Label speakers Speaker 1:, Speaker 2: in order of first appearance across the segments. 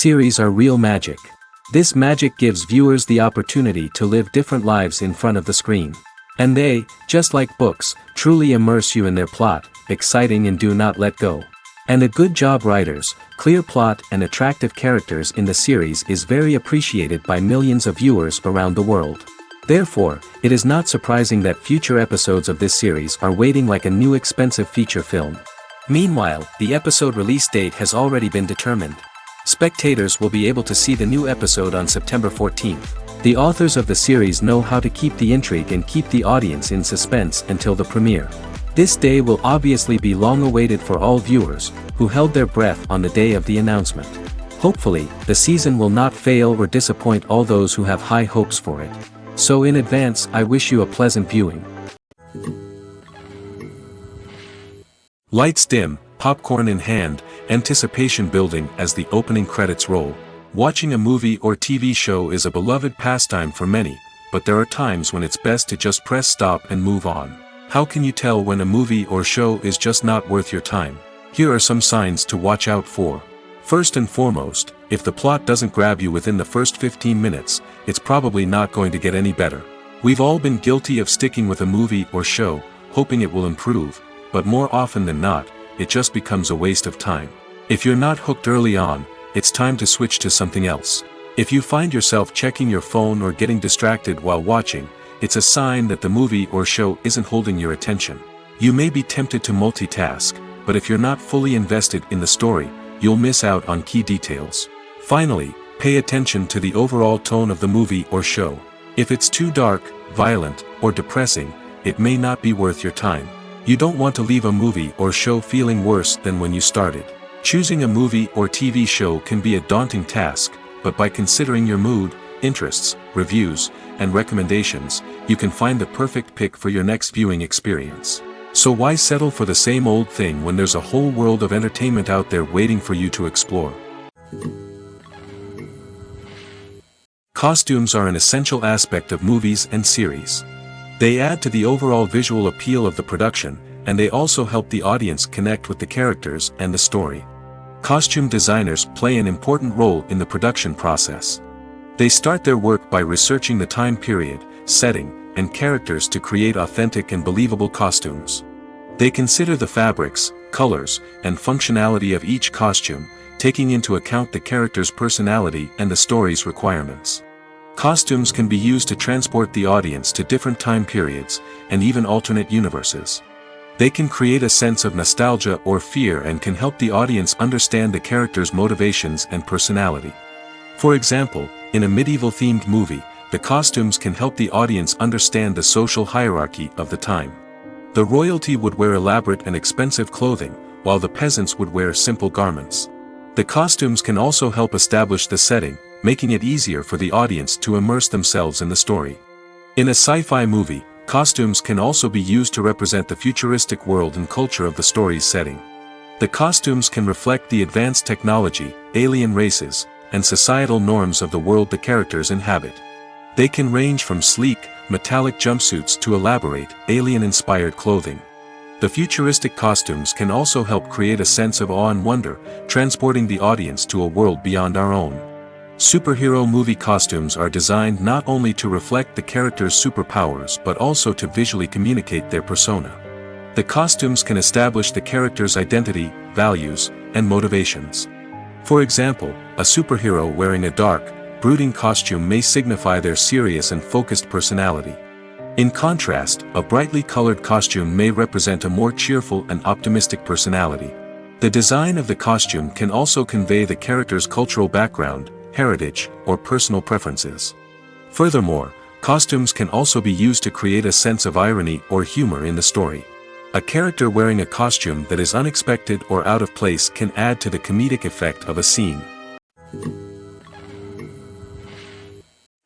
Speaker 1: Series are real magic. This magic gives viewers the opportunity to live different lives in front of the screen. And they, just like books, truly immerse you in their plot, exciting and do not let go. And a good job writers, clear plot and attractive characters in the series is very appreciated by millions of viewers around the world. Therefore, it is not surprising that future episodes of this series are waiting like a new expensive feature film. Meanwhile, the episode release date has already been determined. Spectators will be able to see the new episode on September 14th. The authors of the series know how to keep the intrigue and keep the audience in suspense until the premiere. This day will obviously be long awaited for all viewers, who held their breath on the day of the announcement. Hopefully, the season will not fail or disappoint all those who have high hopes for it. So in advance, I wish you a pleasant viewing. Lights dim, popcorn in hand, anticipation building as the opening credits roll. Watching a movie or TV show is a beloved pastime for many, but there are times when it's best to just press stop and move on. How can you tell when a movie or show is just not worth your time? Here are some signs to watch out for. First and foremost, if the plot doesn't grab you within the first 15 minutes, it's probably not going to get any better. We've all been guilty of sticking with a movie or show, hoping it will improve, but more often than not, it just becomes a waste of time. If you're not hooked early on, it's time to switch to something else. If you find yourself checking your phone or getting distracted while watching, it's a sign that the movie or show isn't holding your attention. You may be tempted to multitask, but if you're not fully invested in the story, you'll miss out on key details. Finally, pay attention to the overall tone of the movie or show. If it's too dark, violent, or depressing, it may not be worth your time. You don't want to leave a movie or show feeling worse than when you started. Choosing a movie or TV show can be a daunting task, but by considering your mood, interests, reviews, and recommendations, you can find the perfect pick for your next viewing experience. So why settle for the same old thing when there's a whole world of entertainment out there waiting for you to explore? Costumes are an essential aspect of movies and series. They add to the overall visual appeal of the production, and they also help the audience connect with the characters and the story. Costume designers play an important role in the production process. They start their work by researching the time period, setting, and characters to create authentic and believable costumes. They consider the fabrics, colors, and functionality of each costume, taking into account the character's personality and the story's requirements. Costumes can be used to transport the audience to different time periods, and even alternate universes. They can create a sense of nostalgia or fear and can help the audience understand the character's motivations and personality. For example, in a medieval-themed movie, the costumes can help the audience understand the social hierarchy of the time. The royalty would wear elaborate and expensive clothing, while the peasants would wear simple garments. The costumes can also help establish the setting, making it easier for the audience to immerse themselves in the story. In a sci-fi movie, costumes can also be used to represent the futuristic world and culture of the story's setting. The costumes can reflect the advanced technology, alien races, and societal norms of the world the characters inhabit. They can range from sleek, metallic jumpsuits to elaborate, alien-inspired clothing. The futuristic costumes can also help create a sense of awe and wonder, transporting the audience to a world beyond our own. Superhero movie costumes are designed not only to reflect the character's superpowers but also to visually communicate their persona. The costumes can establish the character's identity, values, and motivations. For example, a superhero wearing a dark, brooding costume may signify their serious and focused personality. In contrast, a brightly colored costume may represent a more cheerful and optimistic personality. The design of the costume can also convey the character's cultural background, heritage, or personal preferences. Furthermore, costumes can also be used to create a sense of irony or humor in the story. A character wearing a costume that is unexpected or out of place can add to the comedic effect of a scene.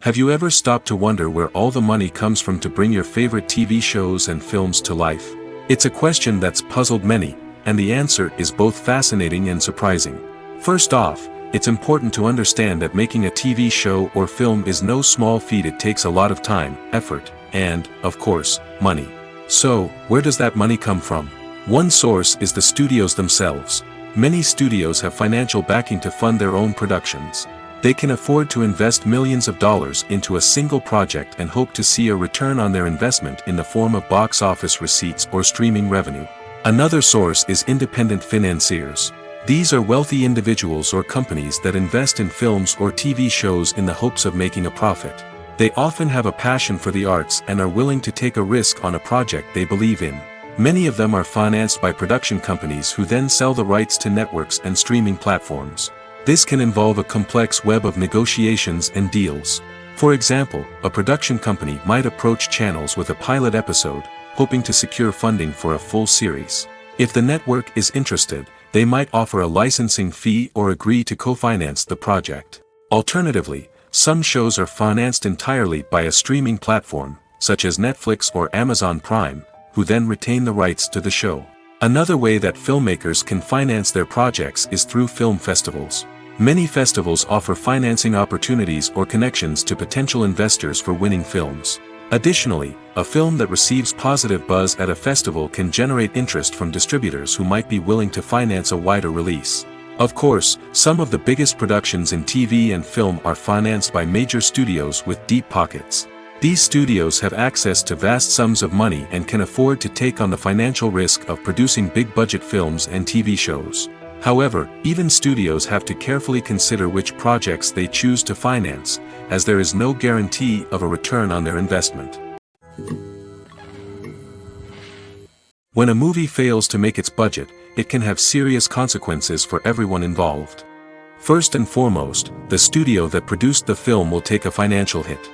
Speaker 1: Have you ever stopped to wonder where all the money comes from to bring your favorite TV shows and films to life? It's a question that's puzzled many, and the answer is both fascinating and surprising. First off, it's important to understand that making a TV show or film is no small feat. It takes a lot of time, effort, and, of course, money. So, where does that money come from? One source is the studios themselves. Many studios have financial backing to fund their own productions. They can afford to invest millions of dollars into a single project and hope to see a return on their investment in the form of box office receipts or streaming revenue. Another source is independent financiers. These are wealthy individuals or companies that invest in films or TV shows in the hopes of making a profit. They often have a passion for the arts and are willing to take a risk on a project they believe in. Many of them are financed by production companies who then sell the rights to networks and streaming platforms. This can involve a complex web of negotiations and deals. For example, a production company might approach channels with a pilot episode, hoping to secure funding for a full series. If the network is interested, they might offer a licensing fee or agree to co-finance the project. Alternatively, some shows are financed entirely by a streaming platform, such as Netflix or Amazon Prime, who then retain the rights to the show. Another way that filmmakers can finance their projects is through film festivals. Many festivals offer financing opportunities or connections to potential investors for winning films. Additionally, a film that receives positive buzz at a festival can generate interest from distributors who might be willing to finance a wider release. Of course, some of the biggest productions in TV and film are financed by major studios with deep pockets. These studios have access to vast sums of money and can afford to take on the financial risk of producing big-budget films and TV shows. However, even studios have to carefully consider which projects they choose to finance, as there is no guarantee of a return on their investment. When a movie fails to make its budget, it can have serious consequences for everyone involved. First and foremost, the studio that produced the film will take a financial hit.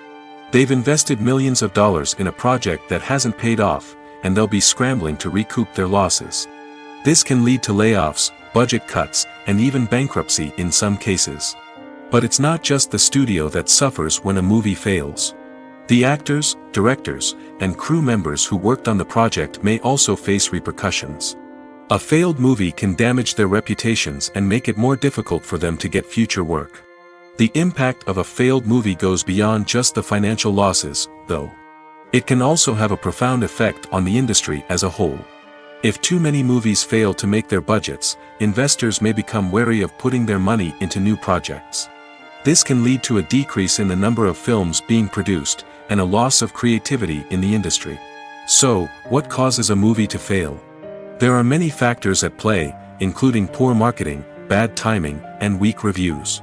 Speaker 1: They've invested millions of dollars in a project that hasn't paid off, and they'll be scrambling to recoup their losses. This can lead to layoffs, budget cuts, and even bankruptcy in some cases. But it's not just the studio that suffers when a movie fails. The actors, directors, and crew members who worked on the project may also face repercussions. A failed movie can damage their reputations and make it more difficult for them to get future work. The impact of a failed movie goes beyond just the financial losses, though. It can also have a profound effect on the industry as a whole. If too many movies fail to make their budgets, investors may become wary of putting their money into new projects. This can lead to a decrease in the number of films being produced, and a loss of creativity in the industry. So, what causes a movie to fail? There are many factors at play, including poor marketing, bad timing, and weak reviews.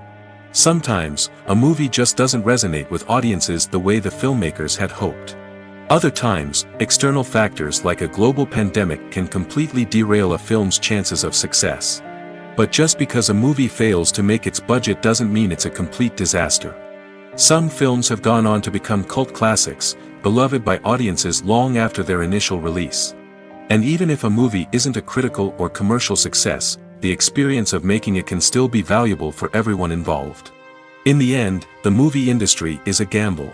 Speaker 1: Sometimes, a movie just doesn't resonate with audiences the way the filmmakers had hoped. Other times, external factors like a global pandemic can completely derail a film's chances of success. But just because a movie fails to make its budget doesn't mean it's a complete disaster. Some films have gone on to become cult classics, beloved by audiences long after their initial release. And even if a movie isn't a critical or commercial success, the experience of making it can still be valuable for everyone involved. In the end, the movie industry is a gamble.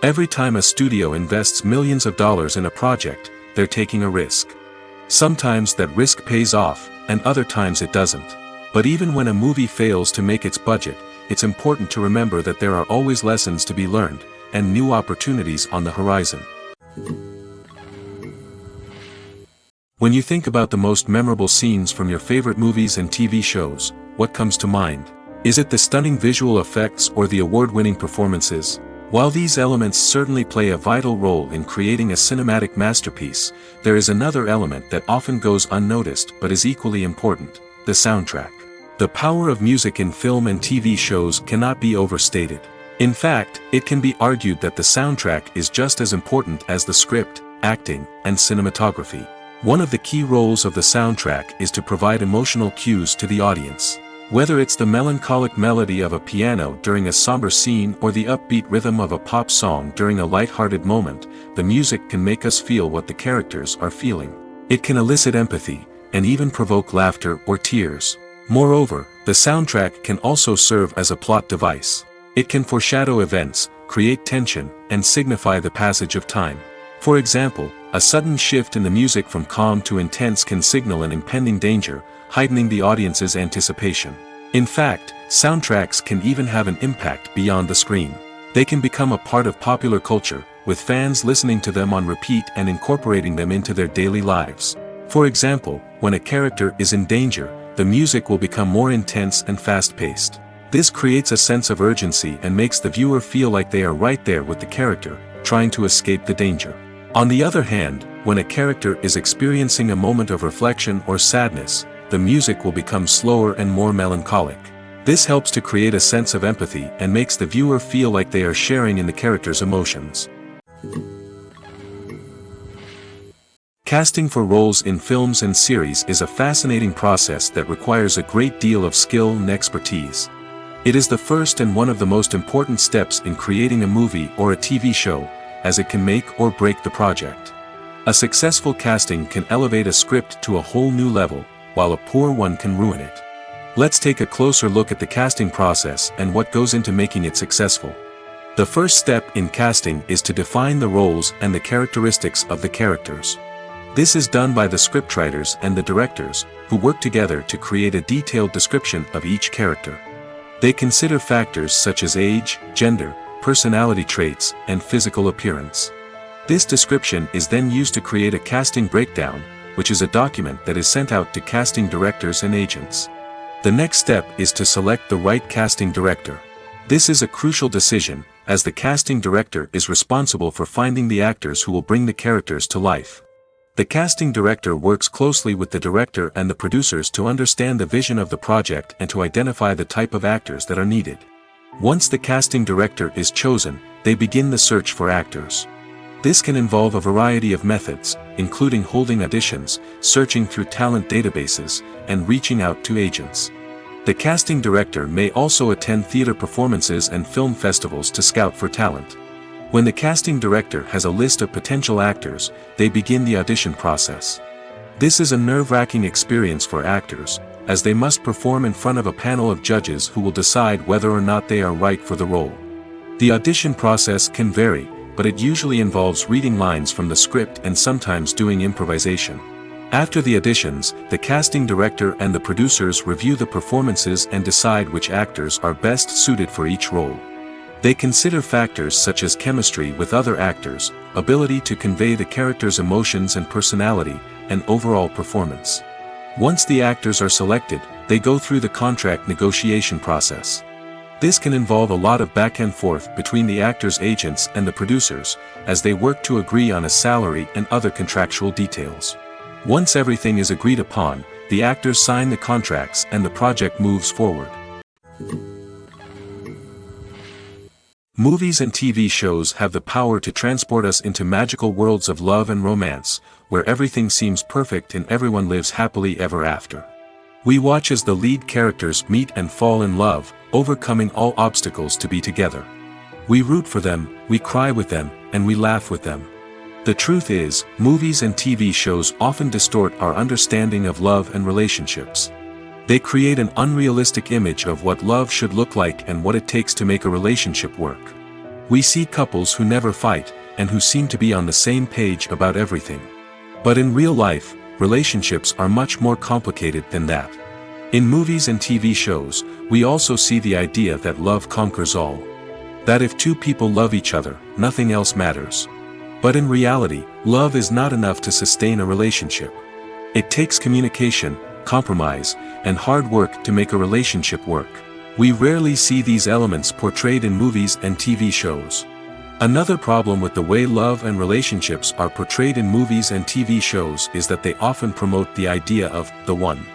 Speaker 1: Every time a studio invests millions of dollars in a project, they're taking a risk. Sometimes that risk pays off, and other times it doesn't. But even when a movie fails to make its budget, it's important to remember that there are always lessons to be learned, and new opportunities on the horizon. When you think about the most memorable scenes from your favorite movies and TV shows, what comes to mind? Is it the stunning visual effects or the award-winning performances? While these elements certainly play a vital role in creating a cinematic masterpiece, there is another element that often goes unnoticed but is equally important: the soundtrack. The power of music in film and TV shows cannot be overstated. In fact, it can be argued that the soundtrack is just as important as the script, acting, and cinematography. One of the key roles of the soundtrack is to provide emotional cues to the audience. Whether it's the melancholic melody of a piano during a somber scene or the upbeat rhythm of a pop song during a light-hearted moment, the music can make us feel what the characters are feeling. It can elicit empathy, and even provoke laughter or tears. Moreover, the soundtrack can also serve as a plot device. It can foreshadow events, create tension, and signify the passage of time. For example, a sudden shift in the music from calm to intense can signal an impending danger, heightening the audience's anticipation. In fact, soundtracks can even have an impact beyond the screen. They can become a part of popular culture, with fans listening to them on repeat and incorporating them into their daily lives. For example, when a character is in danger, the music will become more intense and fast-paced. This creates a sense of urgency and makes the viewer feel like they are right there with the character, trying to escape the danger. On the other hand, when a character is experiencing a moment of reflection or sadness, the music will become slower and more melancholic. This helps to create a sense of empathy and makes the viewer feel like they are sharing in the character's emotions. Casting for roles in films and series is a fascinating process that requires a great deal of skill and expertise. It is the first and one of the most important steps in creating a movie or a TV show, as it can make or break the project. A successful casting can elevate a script to a whole new level, while a poor one can ruin it. Let's take a closer look at the casting process and what goes into making it successful. The first step in casting is to define the roles and the characteristics of the characters. This is done by the scriptwriters and the directors, who work together to create a detailed description of each character. They consider factors such as age, gender, personality traits, and physical appearance. This description is then used to create a casting breakdown, which is a document that is sent out to casting directors and agents. The next step is to select the right casting director. This is a crucial decision, as the casting director is responsible for finding the actors who will bring the characters to life. The casting director works closely with the director and the producers to understand the vision of the project and to identify the type of actors that are needed. Once the casting director is chosen, they begin the search for actors. This can involve a variety of methods, including holding auditions, searching through talent databases, and reaching out to agents. The casting director may also attend theater performances and film festivals to scout for talent. When the casting director has a list of potential actors, they begin the audition process. This is a nerve-wracking experience for actors, as they must perform in front of a panel of judges who will decide whether or not they are right for the role. The audition process can vary, but it usually involves reading lines from the script and sometimes doing improvisation. After the auditions, the casting director and the producers review the performances and decide which actors are best suited for each role. They consider factors such as chemistry with other actors, ability to convey the character's emotions and personality, and overall performance. Once the actors are selected, they go through the contract negotiation process. This can involve a lot of back and forth between the actors' agents and the producers, as they work to agree on a salary and other contractual details. Once everything is agreed upon, the actors sign the contracts and the project moves forward. Movies and TV shows have the power to transport us into magical worlds of love and romance, where everything seems perfect and everyone lives happily ever after. We watch as the lead characters meet and fall in love, overcoming all obstacles to be together. We root for them, we cry with them, and we laugh with them. The truth is, movies and TV shows often distort our understanding of love and relationships. They create an unrealistic image of what love should look like and what it takes to make a relationship work. We see couples who never fight, and who seem to be on the same page about everything. But in real life, relationships are much more complicated than that. In movies and TV shows, we also see the idea that love conquers all. That if two people love each other, nothing else matters. But in reality, love is not enough to sustain a relationship. It takes communication, compromise, and hard work to make a relationship work. We rarely see these elements portrayed in movies and TV shows. Another problem with the way love and relationships are portrayed in movies and TV shows is that they often promote the idea of the one.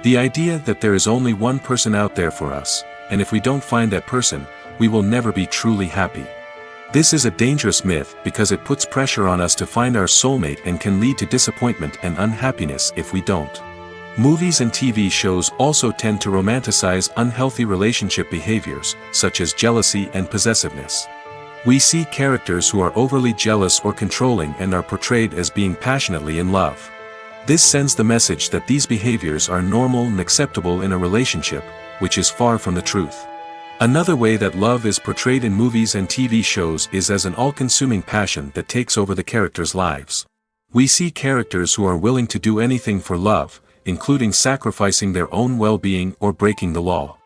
Speaker 1: The idea that there is only one person out there for us, and if we don't find that person, we will never be truly happy. This is a dangerous myth because it puts pressure on us to find our soulmate and can lead to disappointment and unhappiness if we don't. Movies and TV shows also tend to romanticize unhealthy relationship behaviors, such as jealousy and possessiveness. We see characters who are overly jealous or controlling and are portrayed as being passionately in love. This sends the message that these behaviors are normal and acceptable in a relationship, which is far from the truth. Another way that love is portrayed in movies and TV shows is as an all-consuming passion that takes over the characters' lives. We see characters who are willing to do anything for love, including sacrificing their own well-being or breaking the law.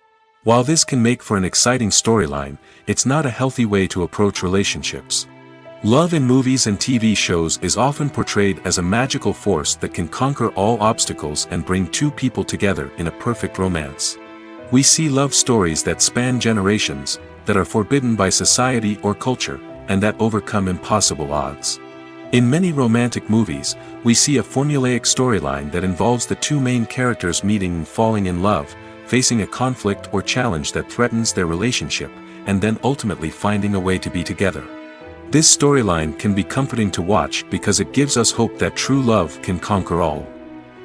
Speaker 1: While this can make for an exciting storyline, it's not a healthy way to approach relationships. Love in movies and TV shows is often portrayed as a magical force that can conquer all obstacles and bring two people together in a perfect romance. We see love stories that span generations, that are forbidden by society or culture, and that overcome impossible odds. In many romantic movies, we see a formulaic storyline that involves the two main characters meeting and falling in love, facing a conflict or challenge that threatens their relationship, and then ultimately finding a way to be together. This storyline can be comforting to watch because it gives us hope that true love can conquer all.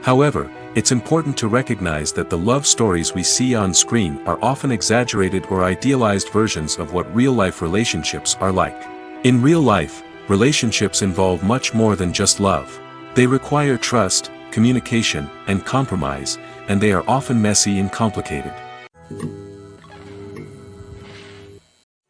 Speaker 1: However, it's important to recognize that the love stories we see on screen are often exaggerated or idealized versions of what real-life relationships are like. In real life, relationships involve much more than just love. They require trust, communication, and compromise, and they are often messy and complicated.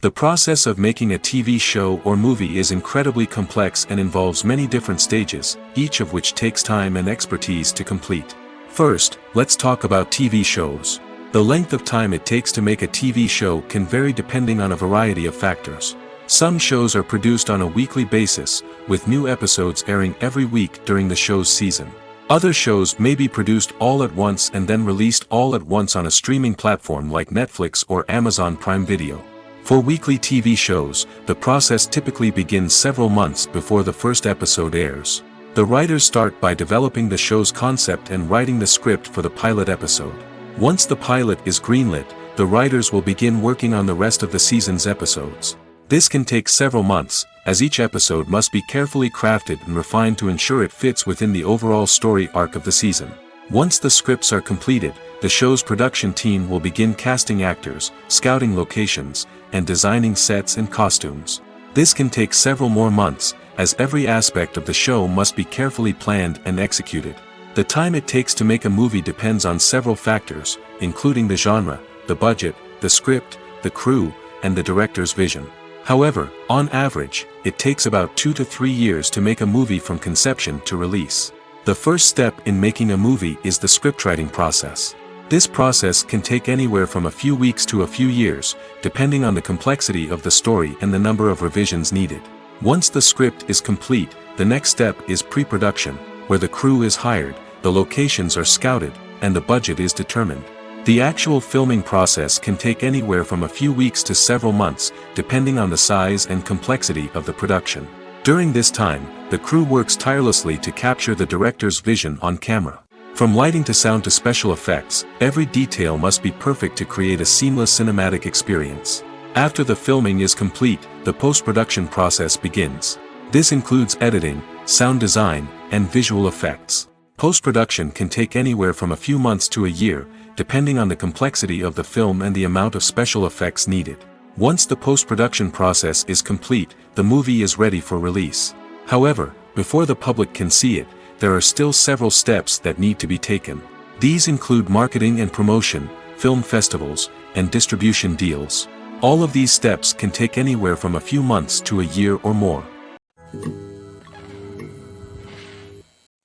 Speaker 1: The process of making a TV show or movie is incredibly complex and involves many different stages, each of which takes time and expertise to complete. First, let's talk about TV shows. The length of time it takes to make a TV show can vary depending on a variety of factors. Some shows are produced on a weekly basis, with new episodes airing every week during the show's season. Other shows may be produced all at once and then released all at once on a streaming platform like Netflix or Amazon Prime Video. For weekly TV shows, the process typically begins several months before the first episode airs. The writers start by developing the show's concept and writing the script for the pilot episode. Once the pilot is greenlit, the writers will begin working on the rest of the season's episodes. This can take several months, as each episode must be carefully crafted and refined to ensure it fits within the overall story arc of the season. Once the scripts are completed, the show's production team will begin casting actors, scouting locations, and designing sets and costumes. This can take several more months, as every aspect of the show must be carefully planned and executed. The time it takes to make a movie depends on several factors, including the genre, the budget, the script, the crew, and the director's vision. However, on average, it takes about 2 to 3 years to make a movie from conception to release. The first step in making a movie is the scriptwriting process. This process can take anywhere from a few weeks to a few years, depending on the complexity of the story and the number of revisions needed. Once the script is complete, the next step is pre-production, where the crew is hired, the locations are scouted, and the budget is determined. The actual filming process can take anywhere from a few weeks to several months, depending on the size and complexity of the production. During this time, the crew works tirelessly to capture the director's vision on camera. From lighting to sound to special effects, every detail must be perfect to create a seamless cinematic experience. After the filming is complete, the post-production process begins. This includes editing, sound design, and visual effects. Post-production can take anywhere from a few months to a year, depending on the complexity of the film and the amount of special effects needed. Once the post-production process is complete, the movie is ready for release. However, before the public can see it, there are still several steps that need to be taken. These include marketing and promotion, film festivals, and distribution deals. All of these steps can take anywhere from a few months to a year or more.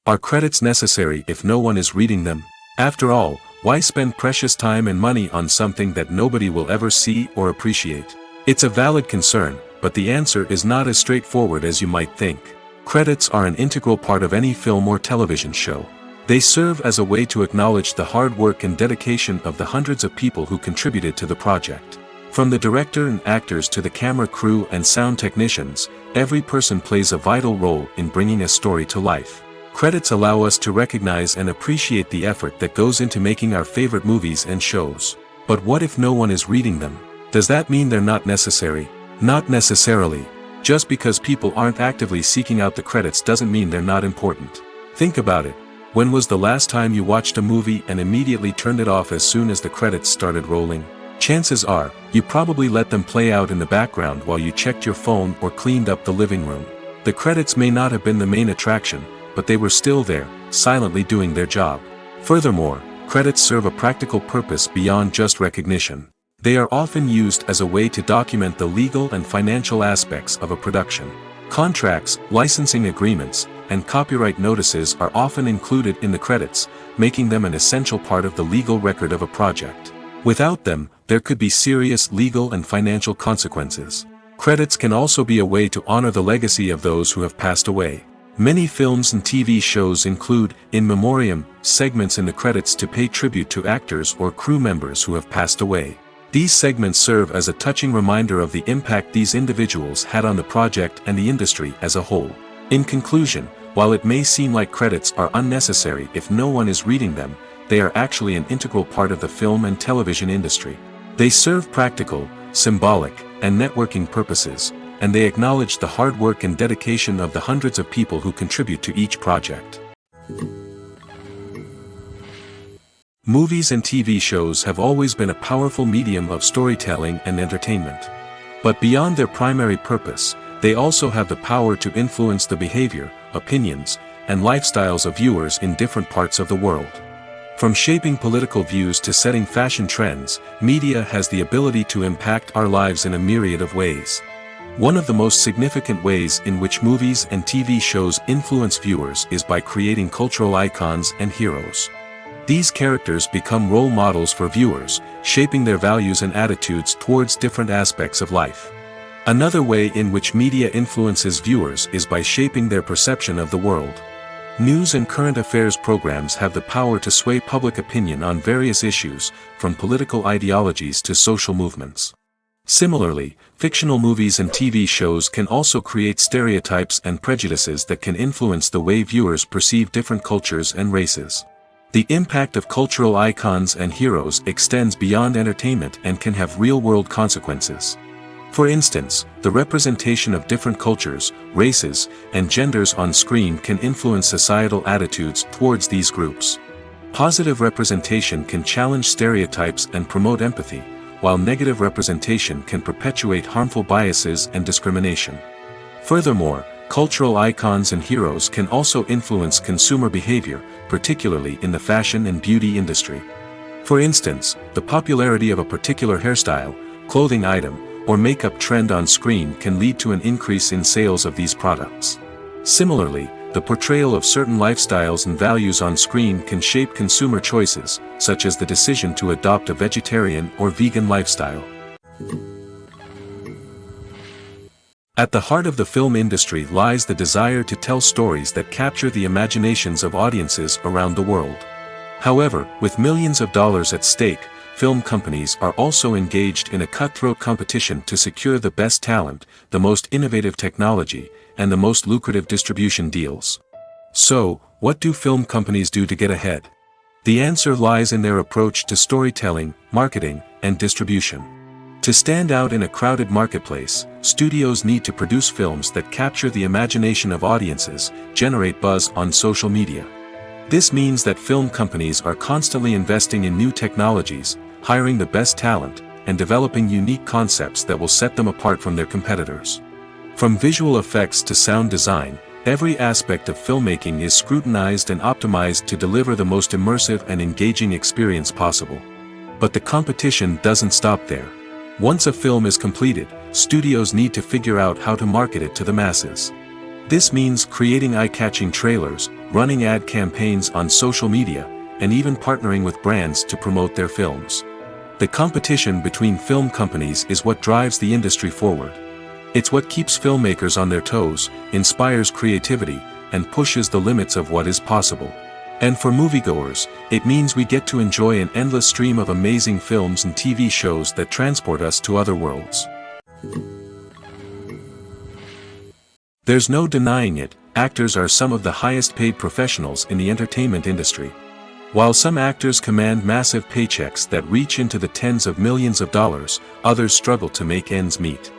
Speaker 1: Are credits necessary if no one is reading them? After all, why spend precious time and money on something that nobody will ever see or appreciate? It's a valid concern, but the answer is not as straightforward as you might think. Credits are an integral part of any film or television show. They serve as a way to acknowledge the hard work and dedication of the hundreds of people who contributed to the project. From the director and actors to the camera crew and sound technicians, every person plays a vital role in bringing a story to life. Credits allow us to recognize and appreciate the effort that goes into making our favorite movies and shows. But what if no one is reading them? Does that mean they're not necessary? Not necessarily. Just because people aren't actively seeking out the credits doesn't mean they're not important. Think about it. When was the last time you watched a movie and immediately turned it off as soon as the credits started rolling? Chances are, you probably let them play out in the background while you checked your phone or cleaned up the living room. The credits may not have been the main attraction, but they were still there, silently doing their job. Furthermore, credits serve a practical purpose beyond just recognition. They are often used as a way to document the legal and financial aspects of a production. Contracts, licensing agreements, and copyright notices are often included in the credits, making them an essential part of the legal record of a project. Without them, there could be serious legal and financial consequences. Credits can also be a way to honor the legacy of those who have passed away. Many films and TV shows include, in memoriam, segments in the credits to pay tribute to actors or crew members who have passed away. These segments serve as a touching reminder of the impact these individuals had on the project and the industry as a whole. In conclusion, while it may seem like credits are unnecessary if no one is reading them, they are actually an integral part of the film and television industry. They serve practical, symbolic, and networking purposes, and they acknowledge the hard work and dedication of the hundreds of people who contribute to each project. Movies and TV shows have always been a powerful medium of storytelling and entertainment. But beyond their primary purpose, they also have the power to influence the behavior, opinions, and lifestyles of viewers in different parts of the world. From shaping political views to setting fashion trends, media has the ability to impact our lives in a myriad of ways. One of the most significant ways in which movies and TV shows influence viewers is by creating cultural icons and heroes. These characters become role models for viewers, shaping their values and attitudes towards different aspects of life. Another way in which media influences viewers is by shaping their perception of the world. News and current affairs programs have the power to sway public opinion on various issues, from political ideologies to social movements. Similarly, fictional movies and TV shows can also create stereotypes and prejudices that can influence the way viewers perceive different cultures and races. The impact of cultural icons and heroes extends beyond entertainment and can have real-world consequences. For instance, the representation of different cultures, races, and genders on screen can influence societal attitudes towards these groups. Positive representation can challenge stereotypes and promote empathy, while negative representation can perpetuate harmful biases and discrimination. Furthermore, cultural icons and heroes can also influence consumer behavior, particularly in the fashion and beauty industry. For instance, the popularity of a particular hairstyle, clothing item, or makeup trend on screen can lead to an increase in sales of these products. Similarly, the portrayal of certain lifestyles and values on screen can shape consumer choices, such as the decision to adopt a vegetarian or vegan lifestyle. At the heart of the film industry lies the desire to tell stories that capture the imaginations of audiences around the world. However, with millions of dollars at stake, film companies are also engaged in a cutthroat competition to secure the best talent, the most innovative technology, and the most lucrative distribution deals. So, what do film companies do to get ahead? The answer lies in their approach to storytelling, marketing, and distribution. To stand out in a crowded marketplace, studios need to produce films that capture the imagination of audiences, generate buzz on social media. This means that film companies are constantly investing in new technologies, hiring the best talent, and developing unique concepts that will set them apart from their competitors. From visual effects to sound design, every aspect of filmmaking is scrutinized and optimized to deliver the most immersive and engaging experience possible. But the competition doesn't stop there. Once a film is completed, studios need to figure out how to market it to the masses. This means creating eye-catching trailers, running ad campaigns on social media, and even partnering with brands to promote their films. The competition between film companies is what drives the industry forward. It's what keeps filmmakers on their toes, inspires creativity, and pushes the limits of what is possible. And for moviegoers, it means we get to enjoy an endless stream of amazing films and TV shows that transport us to other worlds. There's no denying it, actors are some of the highest paid professionals in the entertainment industry. While some actors command massive paychecks that reach into the tens of millions of dollars, others struggle to make ends meet.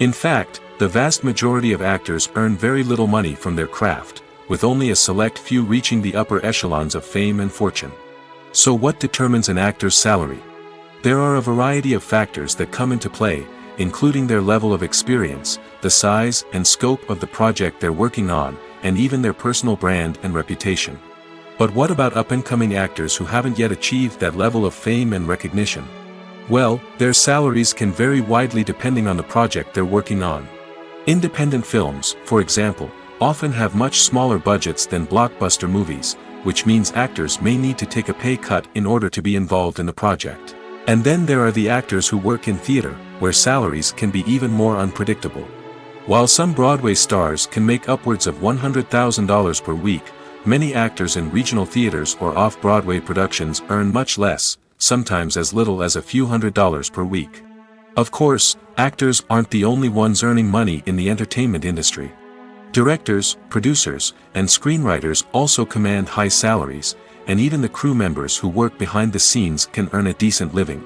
Speaker 1: In fact, the vast majority of actors earn very little money from their craft, with only a select few reaching the upper echelons of fame and fortune. So what determines an actor's salary? There are a variety of factors that come into play, including their level of experience, the size and scope of the project they're working on, and even their personal brand and reputation. But what about up-and-coming actors who haven't yet achieved that level of fame and recognition? Well, their salaries can vary widely depending on the project they're working on. Independent films, for example, often have much smaller budgets than blockbuster movies, which means actors may need to take a pay cut in order to be involved in the project. And then there are the actors who work in theater, where salaries can be even more unpredictable. While some Broadway stars can make upwards of $100,000 per week, many actors in regional theaters or off-Broadway productions earn much less, sometimes as little as a few $100s per week. Of course, actors aren't the only ones earning money in the entertainment industry. Directors, producers, and screenwriters also command high salaries, and even the crew members who work behind the scenes can earn a decent living.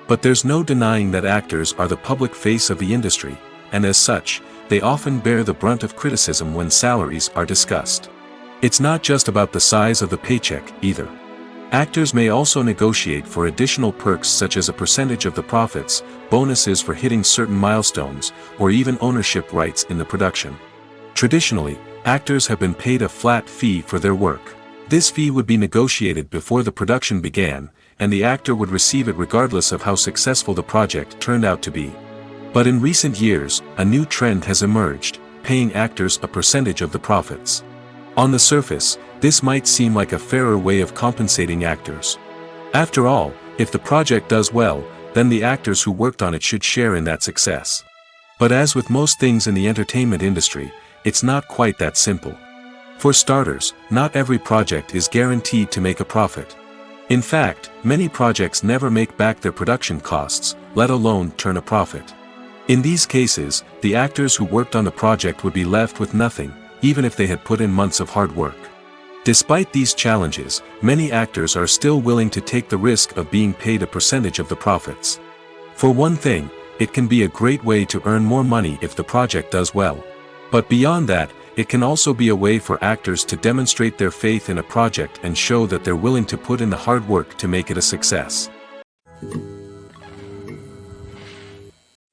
Speaker 1: But there's no denying that actors are the public face of the industry, and as such, they often bear the brunt of criticism when salaries are discussed. It's not just about the size of the paycheck, either. Actors may also negotiate for additional perks such as a percentage of the profits, bonuses for hitting certain milestones, or even ownership rights in the production. Traditionally, actors have been paid a flat fee for their work. This fee would be negotiated before the production began, and the actor would receive it regardless of how successful the project turned out to be. But in recent years, a new trend has emerged, paying actors a percentage of the profits. On the surface, this might seem like a fairer way of compensating actors. After all, if the project does well, then the actors who worked on it should share in that success. But as with most things in the entertainment industry, it's not quite that simple. For starters, not every project is guaranteed to make a profit. In fact, many projects never make back their production costs, let alone turn a profit. In these cases, the actors who worked on the project would be left with nothing, even if they had put in months of hard work. Despite these challenges, many actors are still willing to take the risk of being paid a percentage of the profits. For one thing, it can be a great way to earn more money if the project does well. But beyond that, it can also be a way for actors to demonstrate their faith in a project and show that they're willing to put in the hard work to make it a success.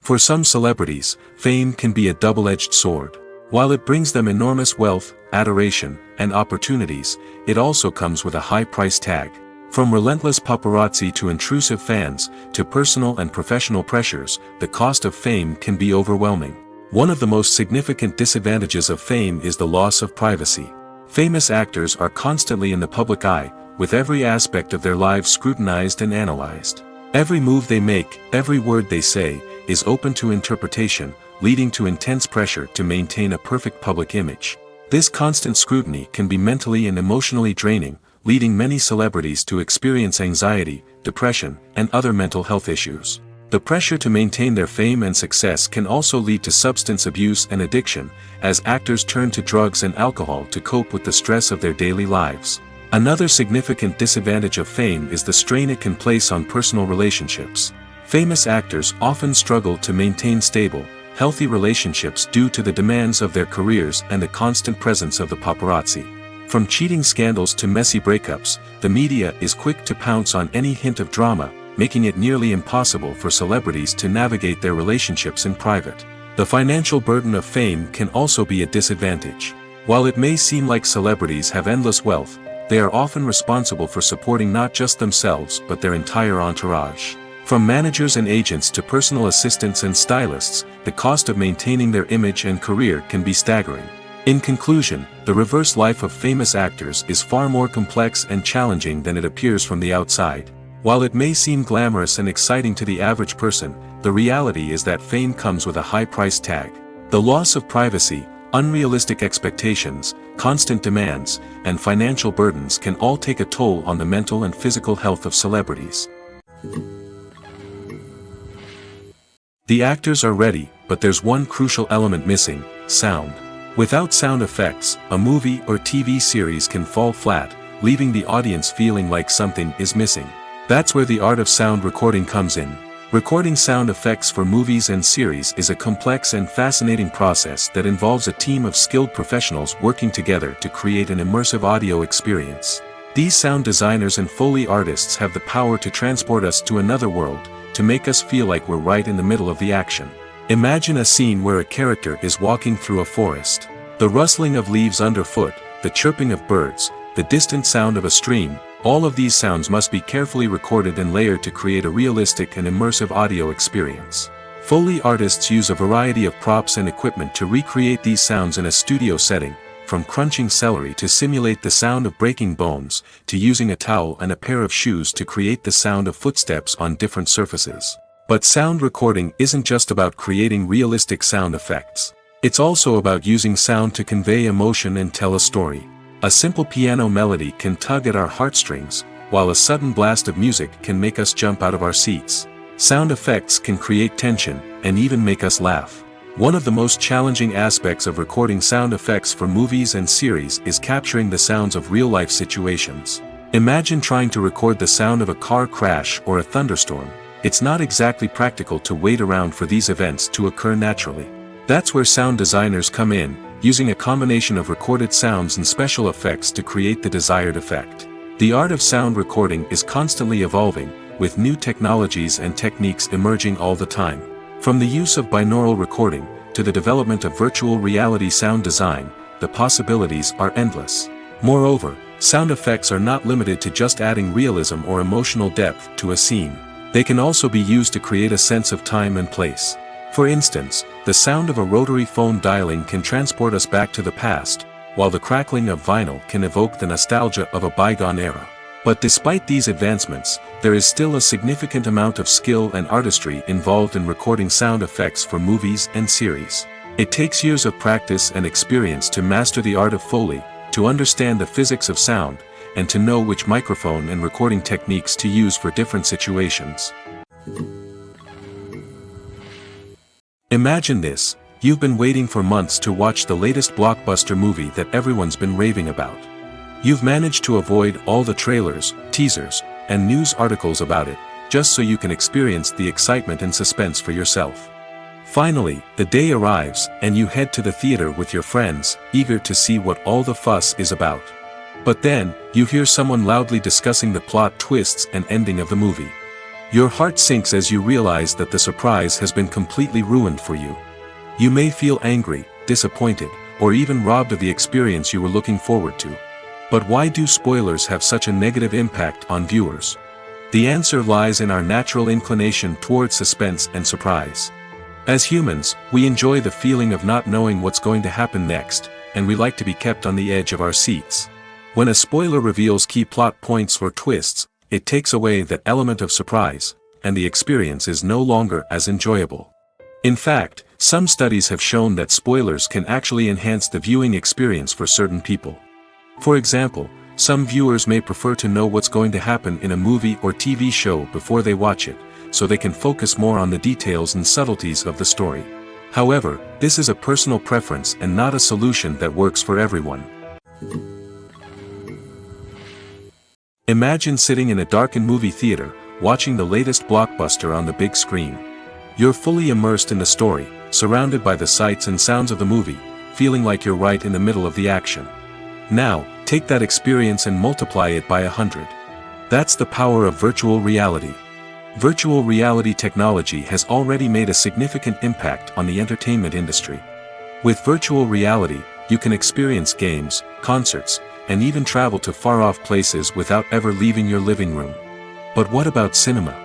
Speaker 1: For some celebrities, fame can be a double-edged sword. While it brings them enormous wealth, adoration, and opportunities, it also comes with a high price tag. From relentless paparazzi to intrusive fans, to personal and professional pressures, the cost of fame can be overwhelming. One of the most significant disadvantages of fame is the loss of privacy. Famous actors are constantly in the public eye, with every aspect of their lives scrutinized and analyzed. Every move they make, every word they say, is open to interpretation, leading to intense pressure to maintain a perfect public image. This constant scrutiny can be mentally and emotionally draining, leading many celebrities to experience anxiety, depression, and other mental health issues. The pressure to maintain their fame and success can also lead to substance abuse and addiction, as actors turn to drugs and alcohol to cope with the stress of their daily lives. Another significant disadvantage of fame is the strain it can place on personal relationships. Famous actors often struggle to maintain stable, healthy relationships due to the demands of their careers and the constant presence of the paparazzi. From cheating scandals to messy breakups, the media is quick to pounce on any hint of drama, making it nearly impossible for celebrities to navigate their relationships in private. The financial burden of fame can also be a disadvantage. While it may seem like celebrities have endless wealth, they are often responsible for supporting not just themselves but their entire entourage. From managers and agents to personal assistants and stylists, the cost of maintaining their image and career can be staggering. In conclusion, the reverse life of famous actors is far more complex and challenging than it appears from the outside. While it may seem glamorous and exciting to the average person, the reality is that fame comes with a high price tag. The loss of privacy, unrealistic expectations, constant demands, and financial burdens can all take a toll on the mental and physical health of celebrities. The actors are ready, but there's one crucial element missing: sound. Without sound effects, a movie or TV series can fall flat, leaving the audience feeling like something is missing. That's where the art of sound recording comes in. Recording sound effects for movies and series is a complex and fascinating process that involves a team of skilled professionals working together to create an immersive audio experience. These sound designers and Foley artists have the power to transport us to another world, to make us feel like we're right in the middle of the action. Imagine a scene where a character is walking through a forest. The rustling of leaves underfoot, the chirping of birds, the distant sound of a stream, all of these sounds must be carefully recorded and layered to create a realistic and immersive audio experience. Foley artists use a variety of props and equipment to recreate these sounds in a studio setting, from crunching celery to simulate the sound of breaking bones, to using a towel and a pair of shoes to create the sound of footsteps on different surfaces. But sound recording isn't just about creating realistic sound effects. It's also about using sound to convey emotion and tell a story. A simple piano melody can tug at our heartstrings, while a sudden blast of music can make us jump out of our seats. Sound effects can create tension, and even make us laugh. One of the most challenging aspects of recording sound effects for movies and series is capturing the sounds of real-life situations. Imagine trying to record the sound of a car crash or a thunderstorm. It's not exactly practical to wait around for these events to occur naturally. That's where sound designers come in, using a combination of recorded sounds and special effects to create the desired effect. The art of sound recording is constantly evolving, with new technologies and techniques emerging all the time. From the use of binaural recording, to the development of virtual reality sound design, the possibilities are endless. Moreover, sound effects are not limited to just adding realism or emotional depth to a scene. They can also be used to create a sense of time and place. For instance, the sound of a rotary phone dialing can transport us back to the past, while the crackling of vinyl can evoke the nostalgia of a bygone era. But despite these advancements, there is still a significant amount of skill and artistry involved in recording sound effects for movies and series. It takes years of practice and experience to master the art of Foley, to understand the physics of sound, and to know which microphone and recording techniques to use for different situations. Imagine this: you've been waiting for months to watch the latest blockbuster movie that everyone's been raving about. You've managed to avoid all the trailers, teasers, and news articles about it, just so you can experience the excitement and suspense for yourself. Finally, the day arrives, and you head to the theater with your friends, eager to see what all the fuss is about. But then, you hear someone loudly discussing the plot twists and ending of the movie. Your heart sinks as you realize that the surprise has been completely ruined for you. You may feel angry, disappointed, or even robbed of the experience you were looking forward to. But why do spoilers have such a negative impact on viewers? The answer lies in our natural inclination towards suspense and surprise. As humans, we enjoy the feeling of not knowing what's going to happen next, and we like to be kept on the edge of our seats. When a spoiler reveals key plot points or twists, it takes away that element of surprise, and the experience is no longer as enjoyable. In fact, some studies have shown that spoilers can actually enhance the viewing experience for certain people. For example, some viewers may prefer to know what's going to happen in a movie or TV show before they watch it, so they can focus more on the details and subtleties of the story. However, this is a personal preference and not a solution that works for everyone. Imagine sitting in a darkened movie theater, watching the latest blockbuster on the big screen. You're fully immersed in the story, surrounded by the sights and sounds of the movie, feeling like you're right in the middle of the action. Now, take that experience and multiply it by 100. That's the power of virtual reality. Virtual reality technology has already made a significant impact on the entertainment industry. With virtual reality, you can experience games, concerts, and even travel to far-off places without ever leaving your living room. But what about cinema?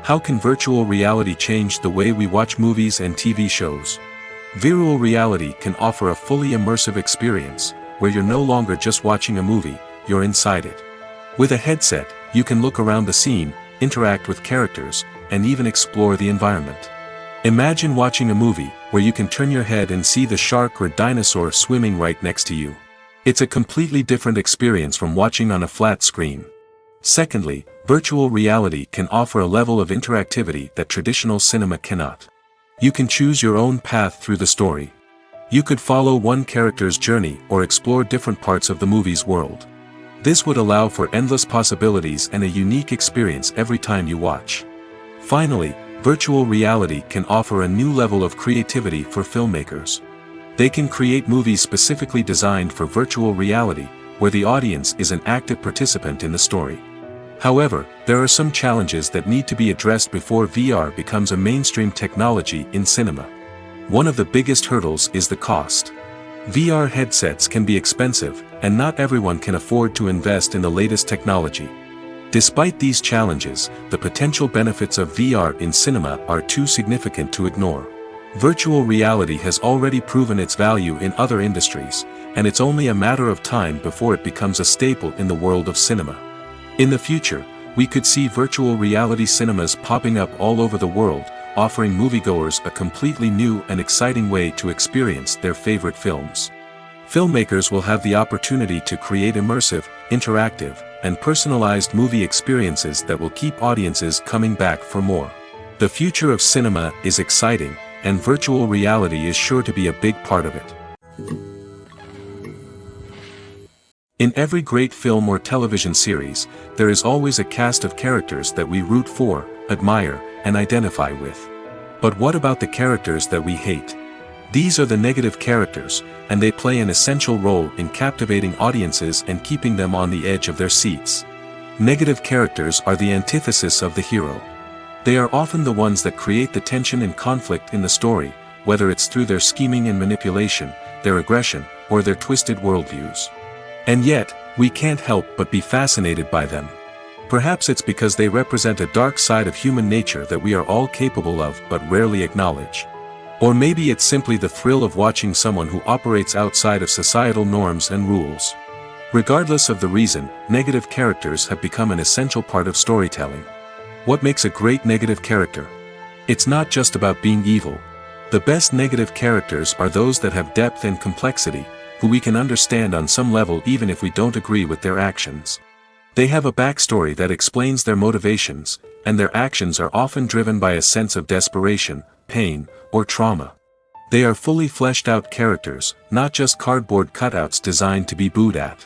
Speaker 1: How can virtual reality change the way we watch movies and TV shows? Virtual reality can offer a fully immersive experience, where you're no longer just watching a movie, you're inside it. With a headset, you can look around the scene, interact with characters, and even explore the environment. Imagine watching a movie, where you can turn your head and see the shark or dinosaur swimming right next to you. It's a completely different experience from watching on a flat screen. Secondly, virtual reality can offer a level of interactivity that traditional cinema cannot. You can choose your own path through the story. You could follow one character's journey or explore different parts of the movie's world. This would allow for endless possibilities and a unique experience every time you watch. Finally, virtual reality can offer a new level of creativity for filmmakers. They can create movies specifically designed for virtual reality, where the audience is an active participant in the story. However, there are some challenges that need to be addressed before VR becomes a mainstream technology in cinema. One of the biggest hurdles is the cost. VR headsets can be expensive, and not everyone can afford to invest in the latest technology. Despite these challenges, the potential benefits of VR in cinema are too significant to ignore. Virtual reality has already proven its value in other industries, and it's only a matter of time before it becomes a staple in the world of cinema. In the future, we could see virtual reality cinemas popping up all over the world, offering moviegoers a completely new and exciting way to experience their favorite films. Filmmakers will have the opportunity to create immersive, interactive, and personalized movie experiences that will keep audiences coming back for more. The future of cinema is exciting, and virtual reality is sure to be a big part of it. In every great film or television series, there is always a cast of characters that we root for, admire, and identify with. But what about the characters that we hate? These are the negative characters, and they play an essential role in captivating audiences and keeping them on the edge of their seats. Negative characters are the antithesis of the hero. They are often the ones that create the tension and conflict in the story, whether it's through their scheming and manipulation, their aggression, or their twisted worldviews. And yet, we can't help but be fascinated by them. Perhaps it's because they represent a dark side of human nature that we are all capable of but rarely acknowledge. Or maybe it's simply the thrill of watching someone who operates outside of societal norms and rules. Regardless of the reason, negative characters have become an essential part of storytelling. What makes a great negative character? It's not just about being evil. The best negative characters are those that have depth and complexity, who we can understand on some level even if we don't agree with their actions. They have a backstory that explains their motivations, and their actions are often driven by a sense of desperation, pain, or trauma. They are fully fleshed out characters, not just cardboard cutouts designed to be booed at.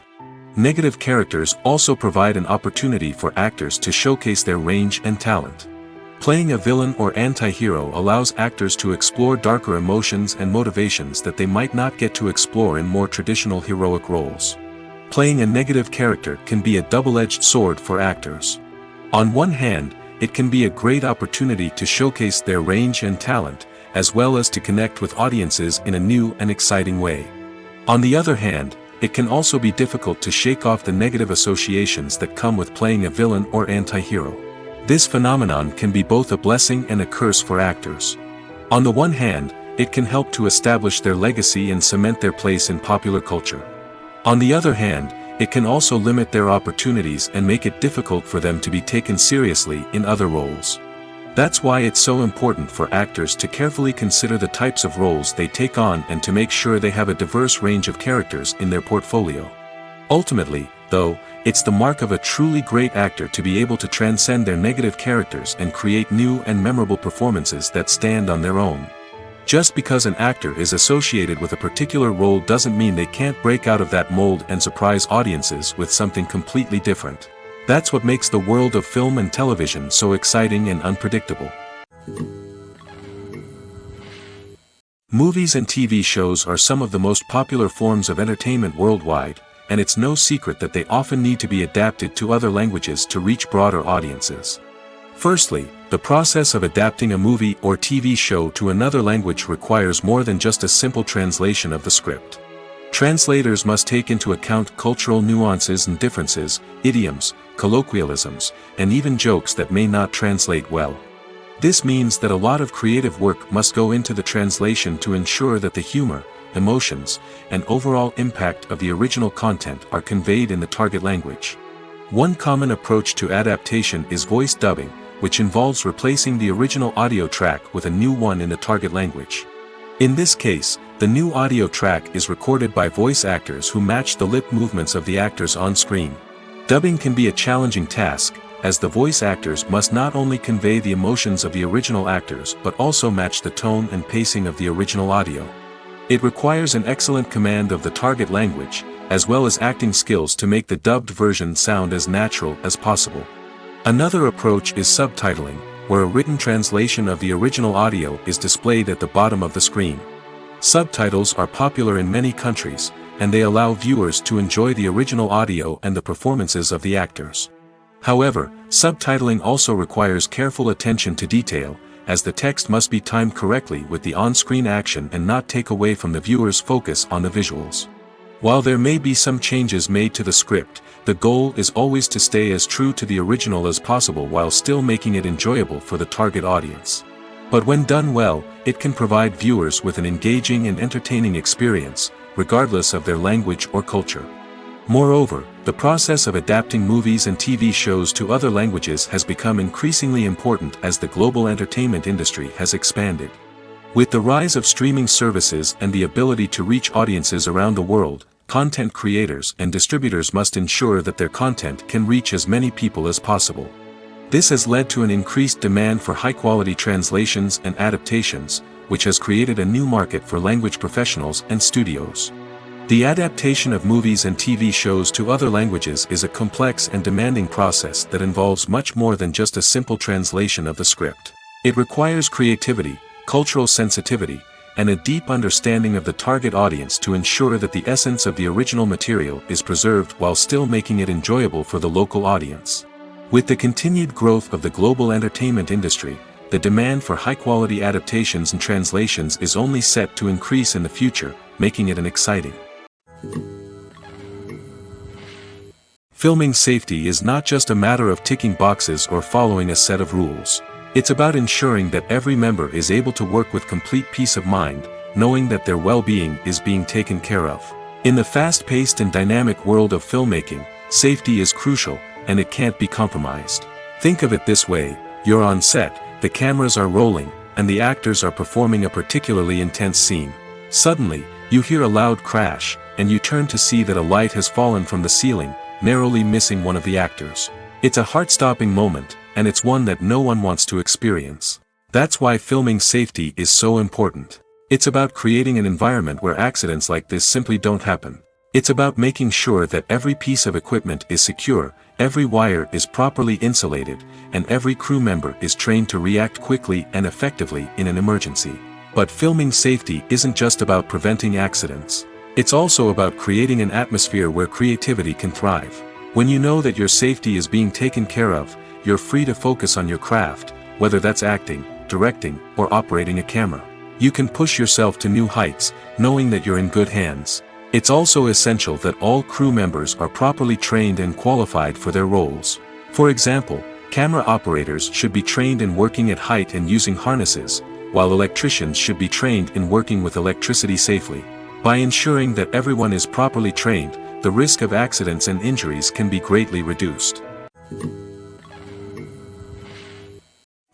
Speaker 1: Negative characters also provide an opportunity for actors to showcase their range and talent. Playing a villain or anti-hero allows actors to explore darker emotions and motivations that they might not get to explore in more traditional heroic roles. Playing a negative character can be a double-edged sword for actors. On one hand, it can be a great opportunity to showcase their range and talent, as well as to connect with audiences in a new and exciting way. On the other hand, it can also be difficult to shake off the negative associations that come with playing a villain or anti-hero. This phenomenon can be both a blessing and a curse for actors. On the one hand, it can help to establish their legacy and cement their place in popular culture. On the other hand, it can also limit their opportunities and make it difficult for them to be taken seriously in other roles. That's why it's so important for actors to carefully consider the types of roles they take on and to make sure they have a diverse range of characters in their portfolio. Ultimately, though, it's the mark of a truly great actor to be able to transcend their negative characters and create new and memorable performances that stand on their own. Just because an actor is associated with a particular role doesn't mean they can't break out of that mold and surprise audiences with something completely different. That's what makes the world of film and television so exciting and unpredictable. Movies and TV shows are some of the most popular forms of entertainment worldwide, and it's no secret that they often need to be adapted to other languages to reach broader audiences. Firstly, the process of adapting a movie or TV show to another language requires more than just a simple translation of the script. Translators must take into account cultural nuances and differences, idioms, colloquialisms, and even jokes that may not translate well. This means that a lot of creative work must go into the translation to ensure that the humor, emotions, and overall impact of the original content are conveyed in the target language. One common approach to adaptation is voice dubbing, which involves replacing the original audio track with a new one in the target language. In this case, the new audio track is recorded by voice actors who match the lip movements of the actors on screen. Dubbing can be a challenging task, as the voice actors must not only convey the emotions of the original actors but also match the tone and pacing of the original audio. It requires an excellent command of the target language, as well as acting skills to make the dubbed version sound as natural as possible. Another approach is subtitling, where a written translation of the original audio is displayed at the bottom of the screen. Subtitles are popular in many countries, and they allow viewers to enjoy the original audio and the performances of the actors. However, subtitling also requires careful attention to detail, as the text must be timed correctly with the on-screen action and not take away from the viewer's focus on the visuals. While there may be some changes made to the script, the goal is always to stay as true to the original as possible while still making it enjoyable for the target audience. But when done well, it can provide viewers with an engaging and entertaining experience, regardless of their language or culture. Moreover, the process of adapting movies and TV shows to other languages has become increasingly important as the global entertainment industry has expanded. With the rise of streaming services and the ability to reach audiences around the world, content creators and distributors must ensure that their content can reach as many people as possible. This has led to an increased demand for high-quality translations and adaptations, which has created a new market for language professionals and studios. The adaptation of movies and TV shows to other languages is a complex and demanding process that involves much more than just a simple translation of the script. It requires creativity, cultural sensitivity, and a deep understanding of the target audience to ensure that the essence of the original material is preserved while still making it enjoyable for the local audience. With the continued growth of the global entertainment industry, the demand for high-quality adaptations and translations is only set to increase in the future, making it an exciting. Filming safety is not just a matter of ticking boxes or following a set of rules. It's about ensuring that every member is able to work with complete peace of mind, knowing that their well-being is being taken care of. In the fast-paced and dynamic world of filmmaking, safety is crucial, and it can't be compromised. Think of it this way: you're on set, the cameras are rolling, and the actors are performing a particularly intense scene. Suddenly, you hear a loud crash, and you turn to see that a light has fallen from the ceiling, narrowly missing one of the actors. It's a heart-stopping moment, and it's one that no one wants to experience. That's why filming safety is so important. It's about creating an environment where accidents like this simply don't happen. It's about making sure that every piece of equipment is secure, every wire is properly insulated, and every crew member is trained to react quickly and effectively in an emergency. But filming safety isn't just about preventing accidents. It's also about creating an atmosphere where creativity can thrive. When you know that your safety is being taken care of, you're free to focus on your craft, whether that's acting, directing, or operating a camera. You can push yourself to new heights, knowing that you're in good hands. It's also essential that all crew members are properly trained and qualified for their roles. For example, camera operators should be trained in working at height and using harnesses, while electricians should be trained in working with electricity safely. By ensuring that everyone is properly trained, the risk of accidents and injuries can be greatly reduced.